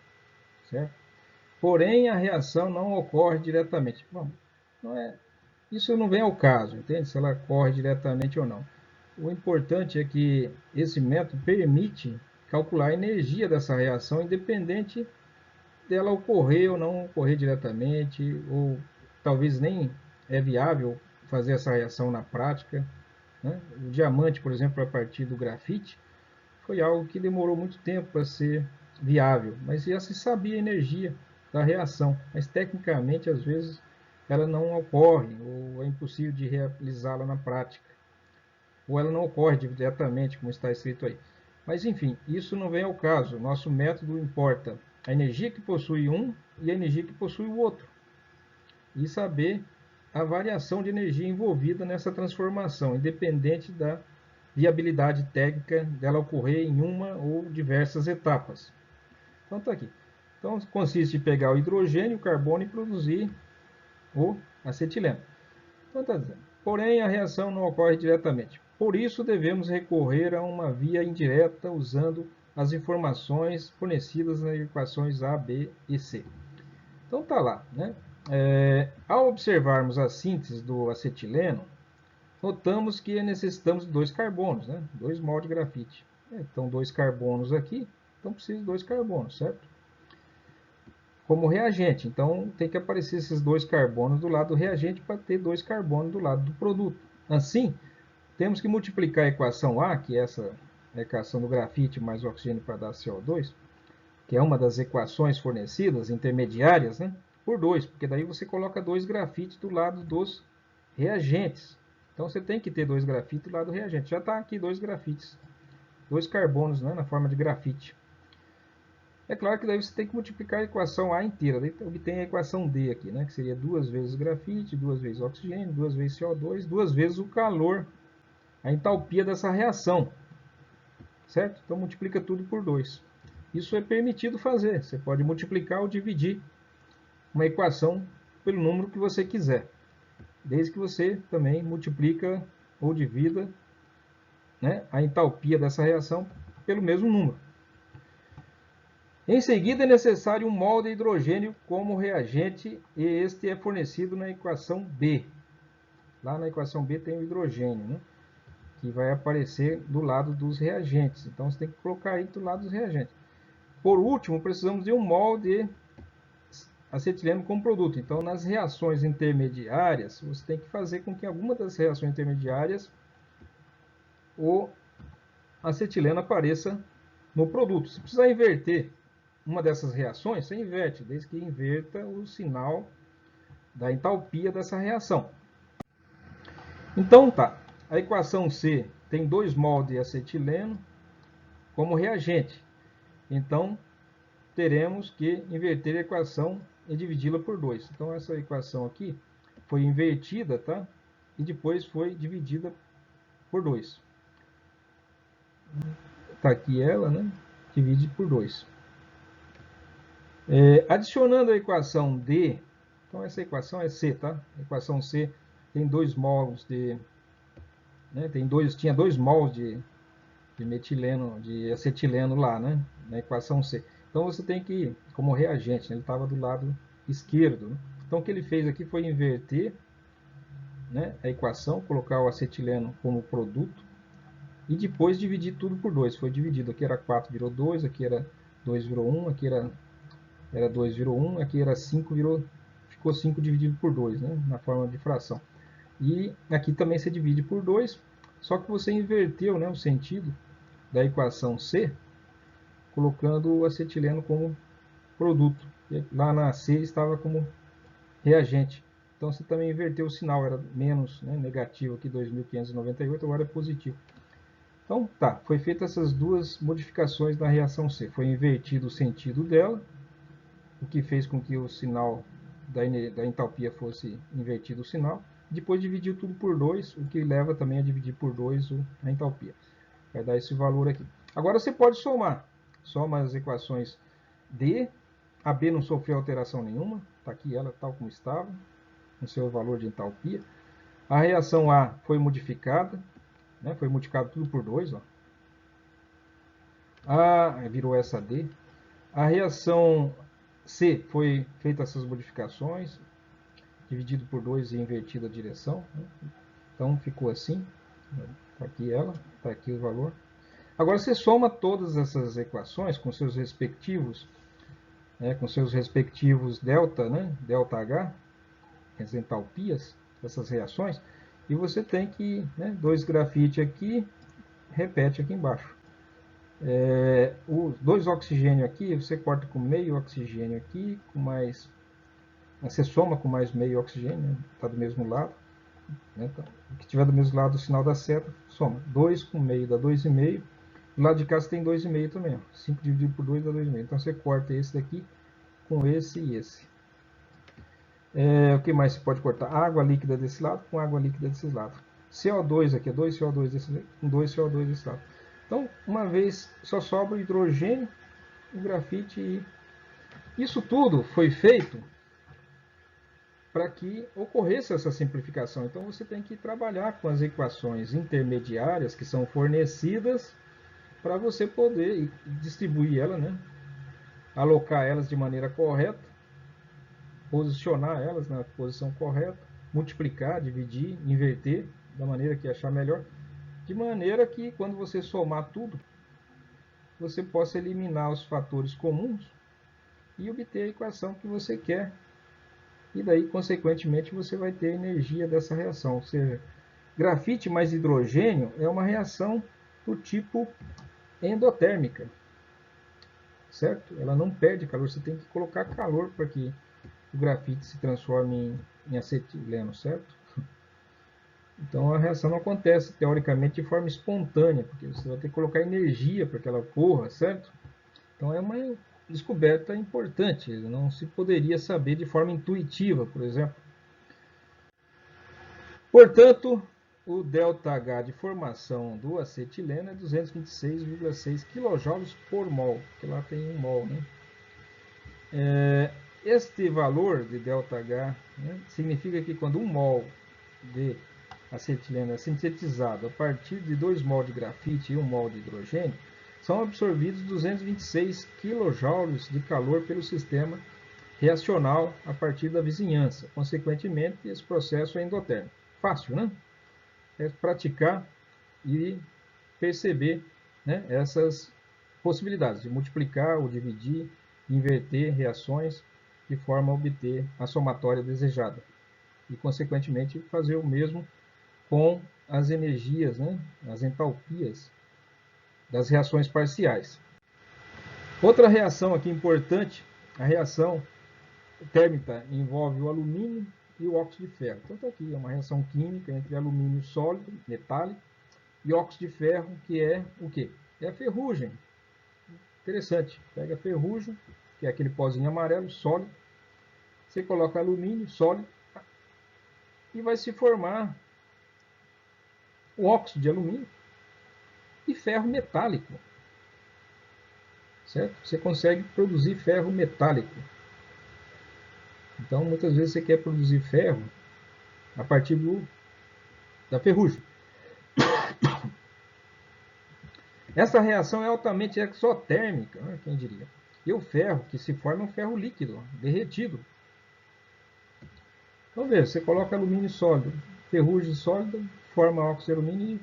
Certo? Porém, a reação não ocorre diretamente. Bom, isso não vem ao caso, entende? Se ela ocorre diretamente ou não. O importante é que esse método permite calcular a energia dessa reação, independente dela ocorrer ou não ocorrer diretamente, ou talvez nem é viável fazer essa reação na prática. Né? O diamante, por exemplo, a partir do grafite, foi algo que demorou muito tempo para ser viável, mas já se sabia a energia da reação, mas tecnicamente às vezes ela não ocorre, ou é impossível de realizá-la na prática, ou ela não ocorre diretamente, como está escrito aí. Mas enfim, isso não vem ao caso. Nosso método importa a energia que possui um e a energia que possui o outro, e saber a variação de energia envolvida nessa transformação, independente da viabilidade técnica dela ocorrer em uma ou diversas etapas. Então está aqui. Então consiste em pegar o hidrogênio, o carbono e produzir o acetileno. Então está dizendo. Porém, a reação não ocorre diretamente. Por isso, devemos recorrer a uma via indireta usando as informações fornecidas nas equações A, B e C. Então está lá, né? Ao observarmos a síntese do acetileno, notamos que necessitamos de 2 carbonos, né? 2 mol de grafite. Então, 2 carbonos aqui, então precisa de 2 carbonos, certo? Como reagente, então tem que aparecer esses 2 carbonos do lado do reagente para ter 2 carbonos do lado do produto. Assim, temos que multiplicar a equação A, que é essa equação do grafite mais o oxigênio para dar CO2, que é uma das equações fornecidas, intermediárias, né? Por 2, porque daí você coloca 2 grafites do lado dos reagentes. Então você tem que ter 2 grafites do lado do reagente. Já está aqui 2 grafites, 2 carbonos, né, na forma de grafite. É claro que daí você tem que multiplicar a equação A inteira. Daí obtém a equação D aqui, né, que seria 2 vezes grafite, 2 vezes oxigênio, 2 vezes CO2, 2 vezes o calor, a entalpia dessa reação. Certo? Então multiplica tudo por 2. Isso é permitido fazer. Você pode multiplicar ou dividir uma equação pelo número que você quiser, desde que você também multiplica ou divida, né, a entalpia dessa reação pelo mesmo número. Em seguida, é necessário um mol de hidrogênio como reagente, e este é fornecido na equação B. Lá na equação B tem o hidrogênio, né, que vai aparecer do lado dos reagentes. Então você tem que colocar aí do lado dos reagentes. Por último, precisamos de um mol de acetileno como produto. Então, nas reações intermediárias, você tem que fazer com que alguma das reações intermediárias o acetileno apareça no produto. Se precisar inverter uma dessas reações, você inverte, desde que inverta o sinal da entalpia dessa reação. Então, tá. A equação C tem 2 mol de acetileno como reagente. Então, teremos que inverter a equação e dividi-la por 2. Então, essa equação aqui foi invertida, tá? E depois foi dividida por 2. Está aqui ela, né? Divide por 2. Adicionando a equação D, então essa equação é C, tá? A equação C tem 2 mols de... Né? Tinha 2 mols de metileno, de acetileno lá, né? Na equação C. Então você tem que, como reagente, né? Ele estava do lado esquerdo. Né? Então o que ele fez aqui foi inverter, né, a equação, colocar o acetileno como produto e depois dividir tudo por 2. Foi dividido. Aqui era 4, virou 2, aqui era 2, virou 1, aqui era 2, virou 1, aqui era 5, ficou 5 dividido por 2, né, na forma de fração. E aqui também se divide por 2, só que você inverteu, né, o sentido da equação C, colocando o acetileno como produto. E lá na C estava como reagente. Então você também inverteu o sinal, era menos, né, negativo aqui 2.598, agora é positivo. Então tá, foi feitas essas duas modificações na reação C. Foi invertido o sentido dela, o que fez com que o sinal da entalpia fosse invertido o sinal. Depois dividiu tudo por 2, o que leva também a dividir por 2 a entalpia. Vai dar esse valor aqui. Agora você pode somar. Soma as equações D. A B não sofreu alteração nenhuma. Está aqui ela tal como estava, no seu valor de entalpia. A reação A foi modificada. Né? Foi multiplicado tudo por 2. Virou essa D. A reação C foi feita essas modificações. Dividido por 2 e invertida a direção. Né? Então ficou assim. Está aqui ela. Está aqui o valor. Agora você soma todas essas equações com seus respectivos, delta, né, delta H, as entalpias dessas reações, e você tem que, né, 2 grafite aqui, repete aqui embaixo. Os dois oxigênios aqui, você corta com meio oxigênio aqui, com mais, você soma com mais meio oxigênio, está do mesmo lado. Né? Então, o que tiver do mesmo lado, o sinal da seta, soma. 2 com meio dá 2,5. Do lado de cá você tem 2,5 também. Ó. 5 dividido por 2 dá 2,5. Então você corta esse daqui com esse e esse. O que mais você pode cortar? Água líquida desse lado com água líquida desse lado. CO2 aqui é 2 CO2 desse lado, com 2 CO2 desse lado. Então, uma vez só sobra o hidrogênio, o grafite e... Isso tudo foi feito para que ocorresse essa simplificação. Então você tem que trabalhar com as equações intermediárias que são fornecidas para você poder distribuir elas, né? Alocar elas de maneira correta, posicionar elas na posição correta, multiplicar, dividir, inverter da maneira que achar melhor, de maneira que quando você somar tudo, você possa eliminar os fatores comuns e obter a equação que você quer. E daí, consequentemente, você vai ter energia dessa reação. Ou seja, grafite mais hidrogênio é uma reação do tipo endotérmica, certo? Ela não perde calor, você tem que colocar calor para que o grafite se transforme em acetileno, certo? Então a reação não acontece teoricamente de forma espontânea, porque você vai ter que colocar energia para que ela ocorra, certo? Então é uma descoberta importante, não se poderia saber de forma intuitiva, por exemplo. Portanto, o ΔH de formação do acetileno é 226,6 kJ por mol, que lá tem 1 mol, né? Este valor de ΔH, né, significa que quando 1 mol de acetileno é sintetizado a partir de 2 mol de grafite e 1 mol de hidrogênio, são absorvidos 226 kJ de calor pelo sistema reacional a partir da vizinhança. Consequentemente, esse processo é endotérmico. Fácil, né? É praticar e perceber, né, essas possibilidades de multiplicar ou dividir, inverter reações de forma a obter a somatória desejada. E, consequentemente, fazer o mesmo com as energias, né, as entalpias das reações parciais. Outra reação aqui importante, a reação térmica envolve o alumínio e o óxido de ferro. Então, aqui é uma reação química entre alumínio sólido, metálico, e óxido de ferro, que é o quê? É a ferrugem. Interessante. Pega a ferrugem, que é aquele pozinho amarelo, sólido. Você coloca alumínio sólido e vai se formar o óxido de alumínio e ferro metálico. Certo? Você consegue produzir ferro metálico. Então, muitas vezes você quer produzir ferro a partir da ferrugem. Essa reação é altamente exotérmica, né, quem diria? E o ferro que se forma é um ferro líquido, derretido. Então veja, você coloca alumínio sólido, ferrugem sólida, forma óxido de alumínio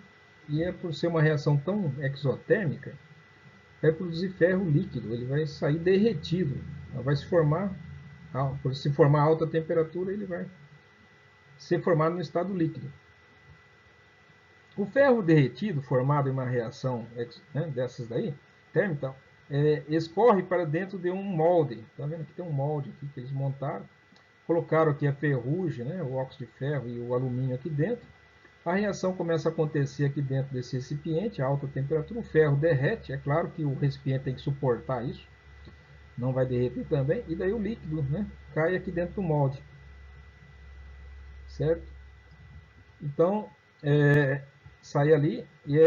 e é por ser uma reação tão exotérmica, vai produzir ferro líquido, ele vai sair derretido, vai se formar, por se formar a alta temperatura, ele vai ser formado no estado líquido. O ferro derretido, formado em uma reação, né, dessas daí, térmica, escorre para dentro de um molde. Está vendo que tem um molde aqui que eles montaram. Colocaram aqui a ferrugem, né, o óxido de ferro e o alumínio aqui dentro. A reação começa a acontecer aqui dentro desse recipiente, a alta temperatura. O ferro derrete, é claro que o recipiente tem que suportar isso, não vai derreter também. E daí o líquido, né, cai aqui dentro do molde. Certo? Então, sai ali e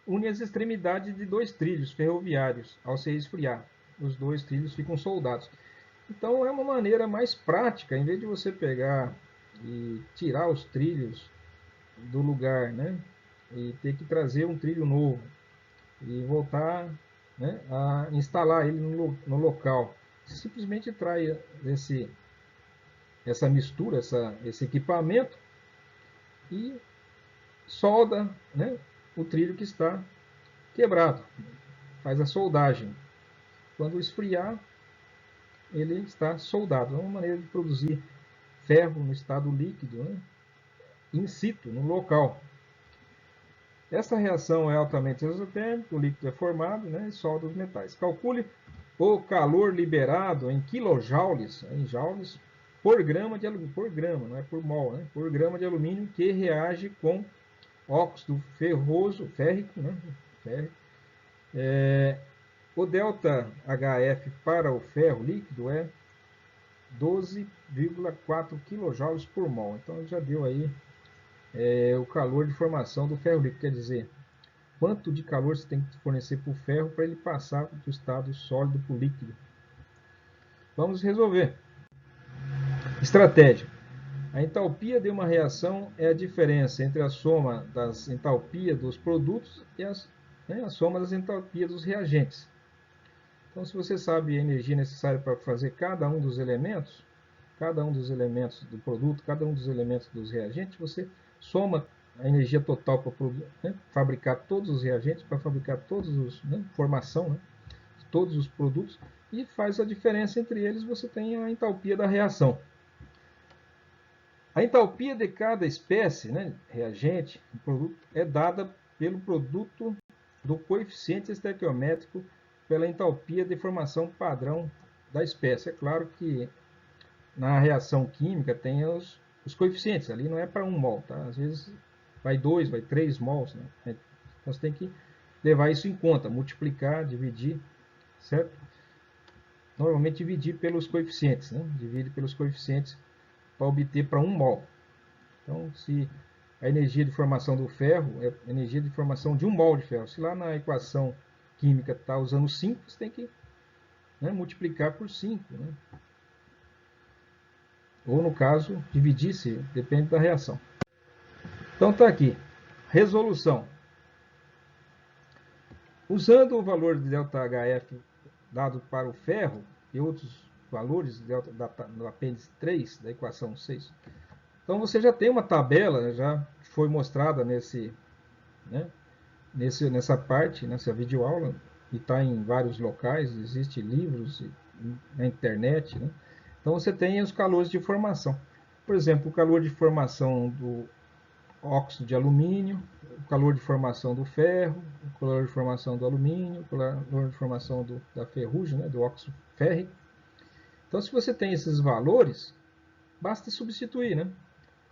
une as extremidades de dois trilhos ferroviários ao se esfriar. Os dois trilhos ficam soldados. Então é uma maneira mais prática, em vez de você pegar e tirar os trilhos do lugar, né, e ter que trazer um trilho novo e voltar, né, a instalar ele no local. Você simplesmente traz essa mistura, esse equipamento e solda, né, o trilho que está quebrado. Faz a soldagem. Quando esfriar, ele está soldado. É uma maneira de produzir ferro no estado líquido, né, in situ, no local. Essa reação é altamente exotérmica, o líquido é formado, né, e solda os metais. Calcule o calor liberado em quilojoules, em joules, por grama de alumínio, por grama, não é por mol, né, por grama de alumínio que reage com óxido ferroso, férrico, né, férrico. O delta HF para o ferro líquido é 12,4 kJ por mol. Então já deu aí o calor de formação do ferro líquido, quer dizer, quanto de calor você tem que fornecer para o ferro para ele passar do estado sólido para o líquido. Vamos resolver. Estratégia. A entalpia de uma reação é a diferença entre a soma das entalpias dos produtos e a soma das entalpias dos reagentes. Então, se você sabe a energia necessária para fazer cada um dos elementos do produto, cada um dos elementos dos reagentes, você soma a energia total para fabricar todos os reagentes, para fabricar todos os, formação, de todos os produtos, e faz a diferença entre eles, você tem a entalpia da reação. A entalpia de cada espécie, reagente, produto, é dada pelo produto do coeficiente estequiométrico pela entalpia de formação padrão da espécie. É claro que na reação química tem os coeficientes, ali não é para 1 mol, tá? Às vezes vai 2, vai 3 mols, né? Então você tem que levar isso em conta, multiplicar, dividir, certo? Normalmente dividir pelos coeficientes, né? Divide pelos coeficientes para obter para 1 mol. Então, se a energia de formação do ferro é a energia de formação de 1 mol de ferro, se lá na equação química está usando 5, você tem que multiplicar por 5, né? Ou no caso, dividir, se depende da reação. Então está aqui, resolução. Usando o valor de ΔHF dado para o ferro e outros valores no apêndice 3 da equação 6, então você já tem uma tabela, já foi mostrada nessa parte, nessa videoaula, e está em vários locais, existem livros na internet, né? Então você tem os calores de formação. Por exemplo, o calor de formação do óxido de alumínio, o calor de formação do ferro, o calor de formação do alumínio, o calor de formação da ferrugem, do óxido férrico. Então, se você tem esses valores, basta substituir, né?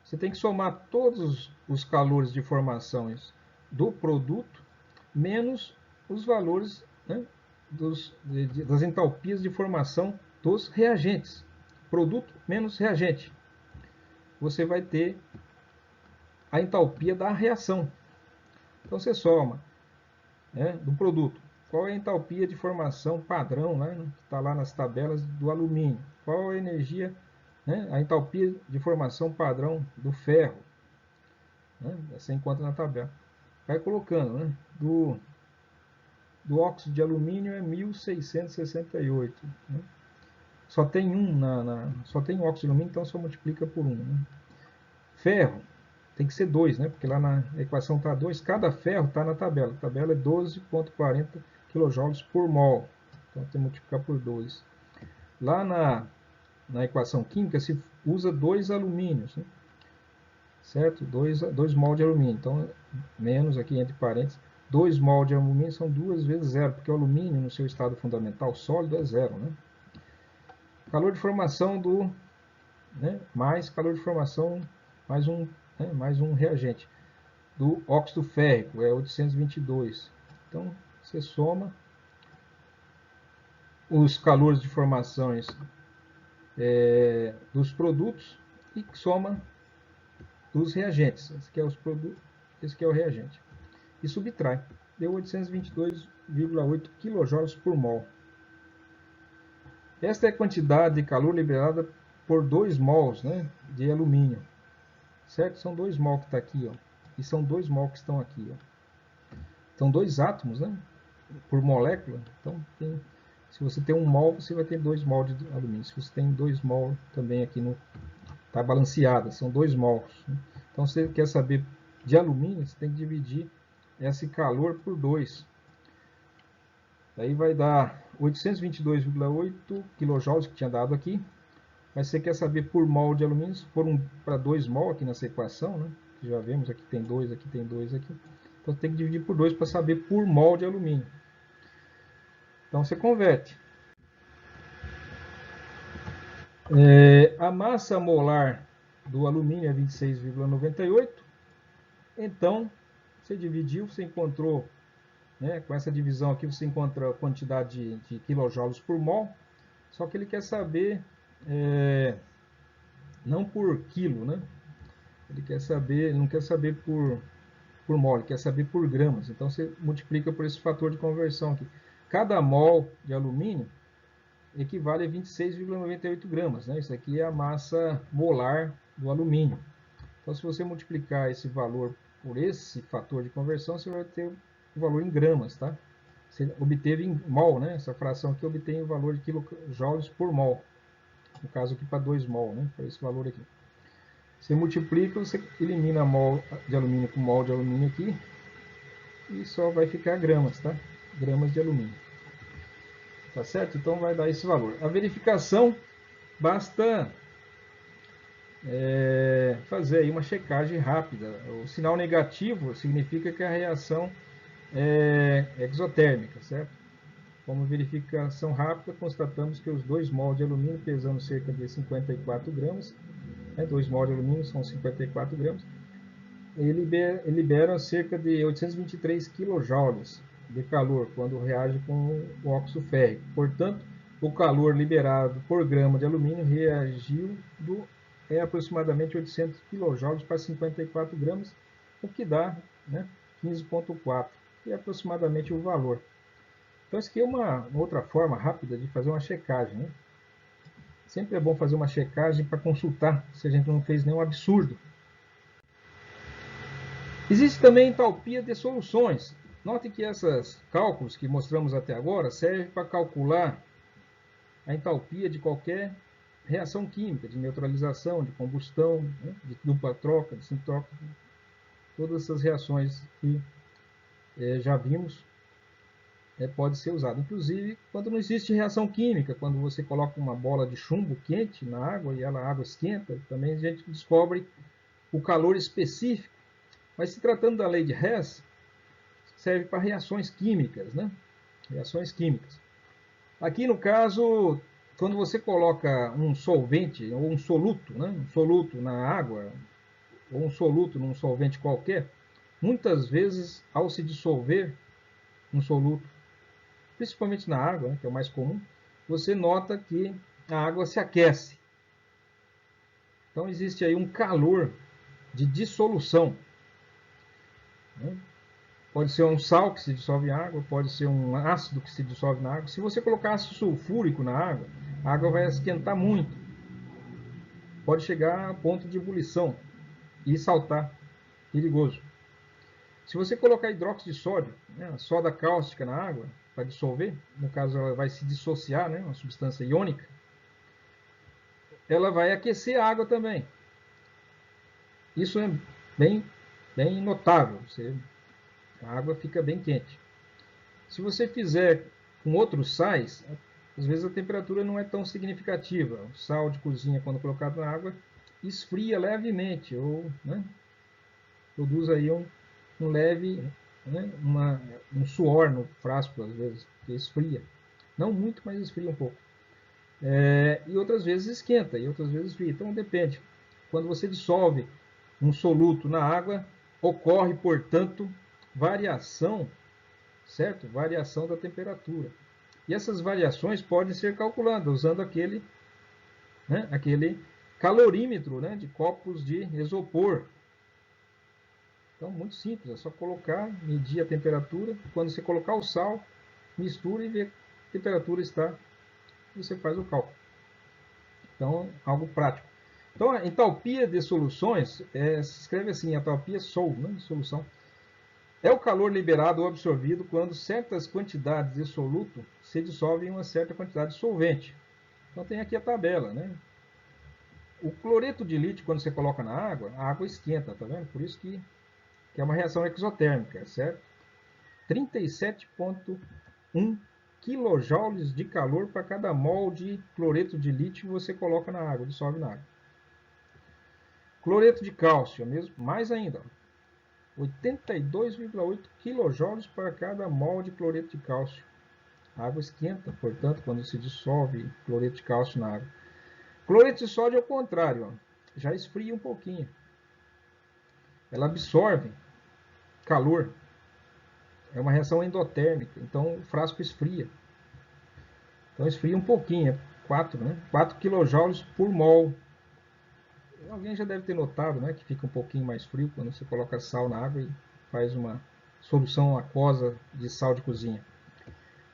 Você tem que somar todos os calores de formação do produto menos os valores, das entalpias de formação dos reagentes. Produto menos reagente. Você vai ter a entalpia da reação. Então você soma do produto. Qual é a entalpia de formação padrão, que está lá nas tabelas do alumínio? Qual é a energia, a entalpia de formação padrão do ferro? Você encontra na tabela. Vai colocando, do óxido de alumínio é 1668. Só tem só tem óxido de alumínio, então só multiplica por 1. Ferro, tem que ser 2, porque lá na equação está 2, cada ferro está na tabela. A tabela é 12,40 kJ por mol. Então tem que multiplicar por 2. Lá na equação química se usa 2 alumínios, certo? 2 mol de alumínio. Então, menos aqui entre parênteses, 2 mol de alumínio são 2 vezes 0, porque o alumínio no seu estado fundamental sólido é 0, Calor de formação mais calor de formação, mais um reagente. Do óxido férrico é 822. Então, você soma os calores de formações dos produtos e soma dos reagentes. Esse aqui é os produtos, esse aqui é o reagente. E subtrai. Deu 822,8 kJ por mol. Esta é a quantidade de calor liberada por 2 mols de alumínio. Certo? São 2 mol que está aqui, e são 2 mol que estão aqui. São 2 átomos, por molécula. Então, se você tem 1 mol, você vai ter 2 mol de alumínio. Se você tem 2 mol também aqui está balanceada, são 2 mols. Então, se você quer saber de alumínio, você tem que dividir esse calor por 2. Daí vai dar 822,8 kJ que tinha dado aqui. Mas você quer saber por mol de alumínio, se for para 2 mol aqui nessa equação, que já vemos, aqui tem 2, aqui tem 2, aqui. Então, você tem que dividir por 2 para saber por mol de alumínio. Então, você converte. A massa molar do alumínio é 26,98. Então, você dividiu, você encontrou, né, com essa divisão aqui, você encontra a quantidade de quilojoules por mol. Só que ele quer saber, não por quilo, né? Ele não quer saber por mol, ele quer saber por gramas. Então, você multiplica por esse fator de conversão aqui. Cada mol de alumínio equivale a 26,98 gramas, né? Isso aqui é a massa molar do alumínio. Então, se você multiplicar esse valor por esse fator de conversão, você vai ter o valor em gramas, tá? Você obteve em mol, né? Essa fração aqui obtém o valor de quilojoules por mol. No caso aqui para 2 mol, né? Para esse valor aqui. Você multiplica, você elimina mol de alumínio com mol de alumínio aqui e só vai ficar gramas, tá? Gramas de alumínio. Tá certo? Então vai dar esse valor. A verificação, basta fazer aí uma checagem rápida. O sinal negativo significa que a reação é exotérmica, certo? Como verificação rápida, constatamos que os 2 mol de alumínio, pesando cerca de 54 gramas, 2 mol de alumínio são 54 gramas, liberam cerca de 823 kJ de calor quando reage com o óxido férrico. Portanto, o calor liberado por grama de alumínio reagiu aproximadamente 800 kJ para 54 gramas, o que dá, né, 15,4, que é aproximadamente o valor. Então, isso aqui é uma outra forma rápida de fazer uma checagem, né? Sempre é bom fazer uma checagem para consultar se a gente não fez nenhum absurdo. Existe também entalpia de soluções. Note que esses cálculos que mostramos até agora servem para calcular a entalpia de qualquer reação química, de neutralização, de combustão, né, de dupla troca, de simples troca, todas essas reações que já vimos pode ser usado. Inclusive, quando não existe reação química, quando você coloca uma bola de chumbo quente na água e a água esquenta, também a gente descobre o calor específico. Mas se tratando da lei de Hess, serve para reações químicas, né? Reações químicas. Aqui no caso, quando você coloca um solvente ou um soluto, né? Um soluto na água ou um soluto num solvente qualquer, muitas vezes ao se dissolver um soluto, principalmente na água, né, que é o mais comum, você nota que a água se aquece. Então existe aí um calor de dissolução. Né? Pode ser um sal que se dissolve em água, pode ser um ácido que se dissolve na água. Se você colocar ácido sulfúrico na água, a água vai esquentar muito. Pode chegar a ponto de ebulição e saltar. Perigoso. Se você colocar hidróxido de sódio, né, a soda cáustica na água, para dissolver, no caso ela vai se dissociar, né, uma substância iônica, ela vai aquecer a água também. Isso é bem notável. A água fica bem quente. Se você fizer com outros sais, às vezes a temperatura não é tão significativa. O sal de cozinha, quando colocado na água, esfria levemente, ou, né, produz aí um leve, né, um suor no frasco, às vezes, que esfria. Não muito, mas esfria um pouco. E outras vezes esquenta, e outras vezes esfria. Então depende. Quando você dissolve um soluto na água, ocorre, portanto, variação, certo? Variação da temperatura. E essas variações podem ser calculadas usando aquele calorímetro, né, de copos de isopor. Então, muito simples, é só colocar, medir a temperatura. Quando você colocar o sal, mistura e vê que temperatura está, você faz o cálculo. Então, algo prático. Então, a entalpia de soluções, se escreve assim, entalpia Sol, né, de solução. É o calor liberado ou absorvido quando certas quantidades de soluto se dissolvem em uma certa quantidade de solvente. Então, tem aqui a tabela, né? O cloreto de lítio, quando você coloca na água, a água esquenta, tá vendo? Por isso que é uma reação exotérmica, certo? 37,1 kJ de calor para cada mol de cloreto de lítio que você coloca na água, dissolve na água. Cloreto de cálcio, mesmo, mais ainda. 82,8 kJ para cada mol de cloreto de cálcio. A água esquenta, portanto, quando se dissolve cloreto de cálcio na água. Cloreto de sódio é o contrário, ó, já esfria um pouquinho. Ela absorve calor. É uma reação endotérmica, então o frasco esfria. Então esfria um pouquinho, é 4, né? 4 kJ por mol. Alguém já deve ter notado, né, que fica um pouquinho mais frio quando você coloca sal na água e faz uma solução aquosa de sal de cozinha.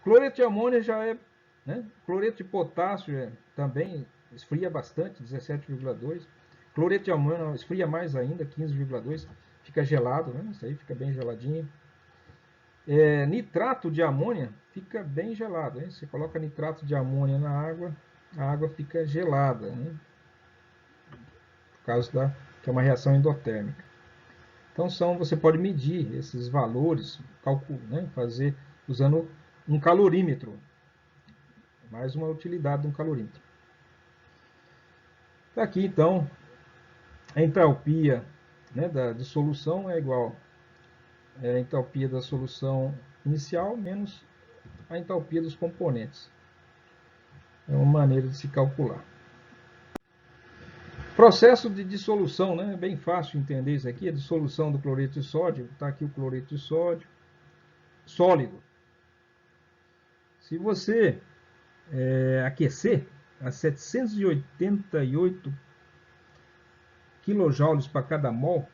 Cloreto de amônia já é, né? Cloreto de potássio também esfria bastante, 17,2. Cloreto de amônia esfria mais ainda, 15,2. Fica gelado, né? Isso aí fica bem geladinho. Nitrato de amônia fica bem gelado, hein? Você coloca nitrato de amônia na água, a água fica gelada, né? Por causa que é uma reação endotérmica. Então você pode medir esses valores, né? Fazer usando um calorímetro. Mais uma utilidade de um calorímetro. Aqui então, a entalpia, né, da dissolução é igual a entalpia da solução inicial menos a entalpia dos componentes. É uma maneira de se calcular. Processo de dissolução, né? É bem fácil entender isso aqui. A dissolução do cloreto de sódio. Está aqui o cloreto de sódio sólido. Se você aquecer a 788 kJ para cada mol,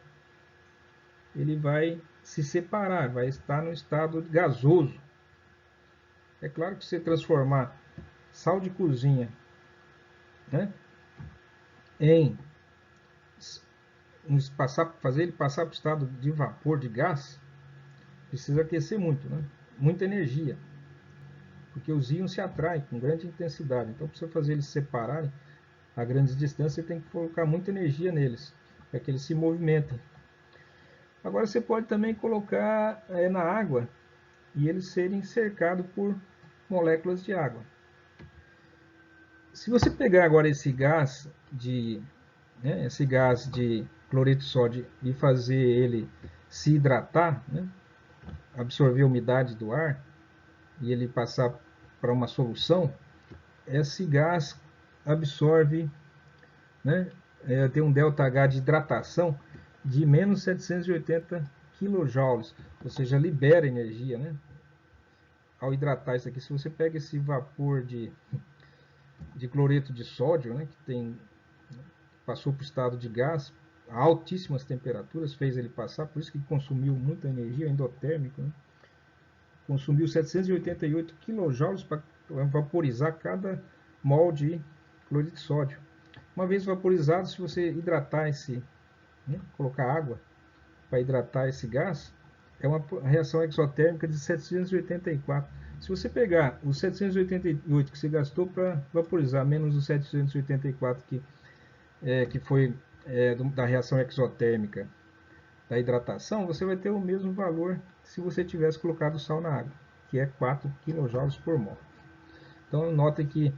ele vai se separar, vai estar no estado gasoso. É claro que você transformar sal de cozinha, né, fazer ele passar para o estado de vapor de gás, precisa aquecer muito, né? Muita energia, porque os íons se atraem com grande intensidade. Então, para você fazer eles se separarem a grandes distâncias, você tem que colocar muita energia neles, para que eles se movimentem. Agora, você pode também colocar na água e eles serem cercados por moléculas de água. Se você pegar agora esse gás de cloreto de sódio e fazer ele se hidratar, né, absorver a umidade do ar e ele passar para uma solução, esse gás absorve, né, tem um ΔH de hidratação de menos 780 kJ, ou seja, libera energia, né? Ao hidratar isso aqui, se você pega esse vapor de cloreto de sódio, né, que passou para o estado de gás a altíssimas temperaturas, fez ele passar, por isso que consumiu muita energia endotérmica, né? Consumiu 788 kJ para vaporizar cada mol de cloreto de sódio. Uma vez vaporizado, se você hidratar colocar água para hidratar esse gás, é uma reação exotérmica de 784. Se você pegar os 788 que você gastou para vaporizar, menos os 784 que foi da reação exotérmica da hidratação, você vai ter o mesmo valor se você tivesse colocado sal na água, que é 4 kJ por mol. Então, notem que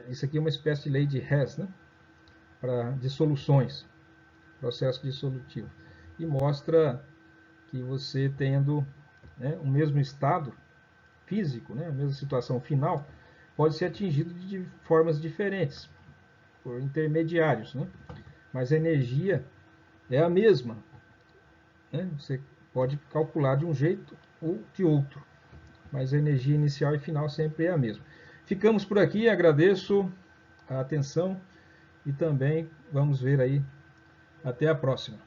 isso aqui é uma espécie de lei de Hess, né, para dissoluções, processo dissolutivo, e mostra que você tendo, né, o mesmo estado físico, né, a mesma situação final, pode ser atingido de formas diferentes, por intermediários, né? Mas a energia é a mesma, né? Você pode calcular de um jeito ou de outro, mas a energia inicial e final sempre é a mesma. Ficamos por aqui, agradeço a atenção e também vamos ver aí, até a próxima.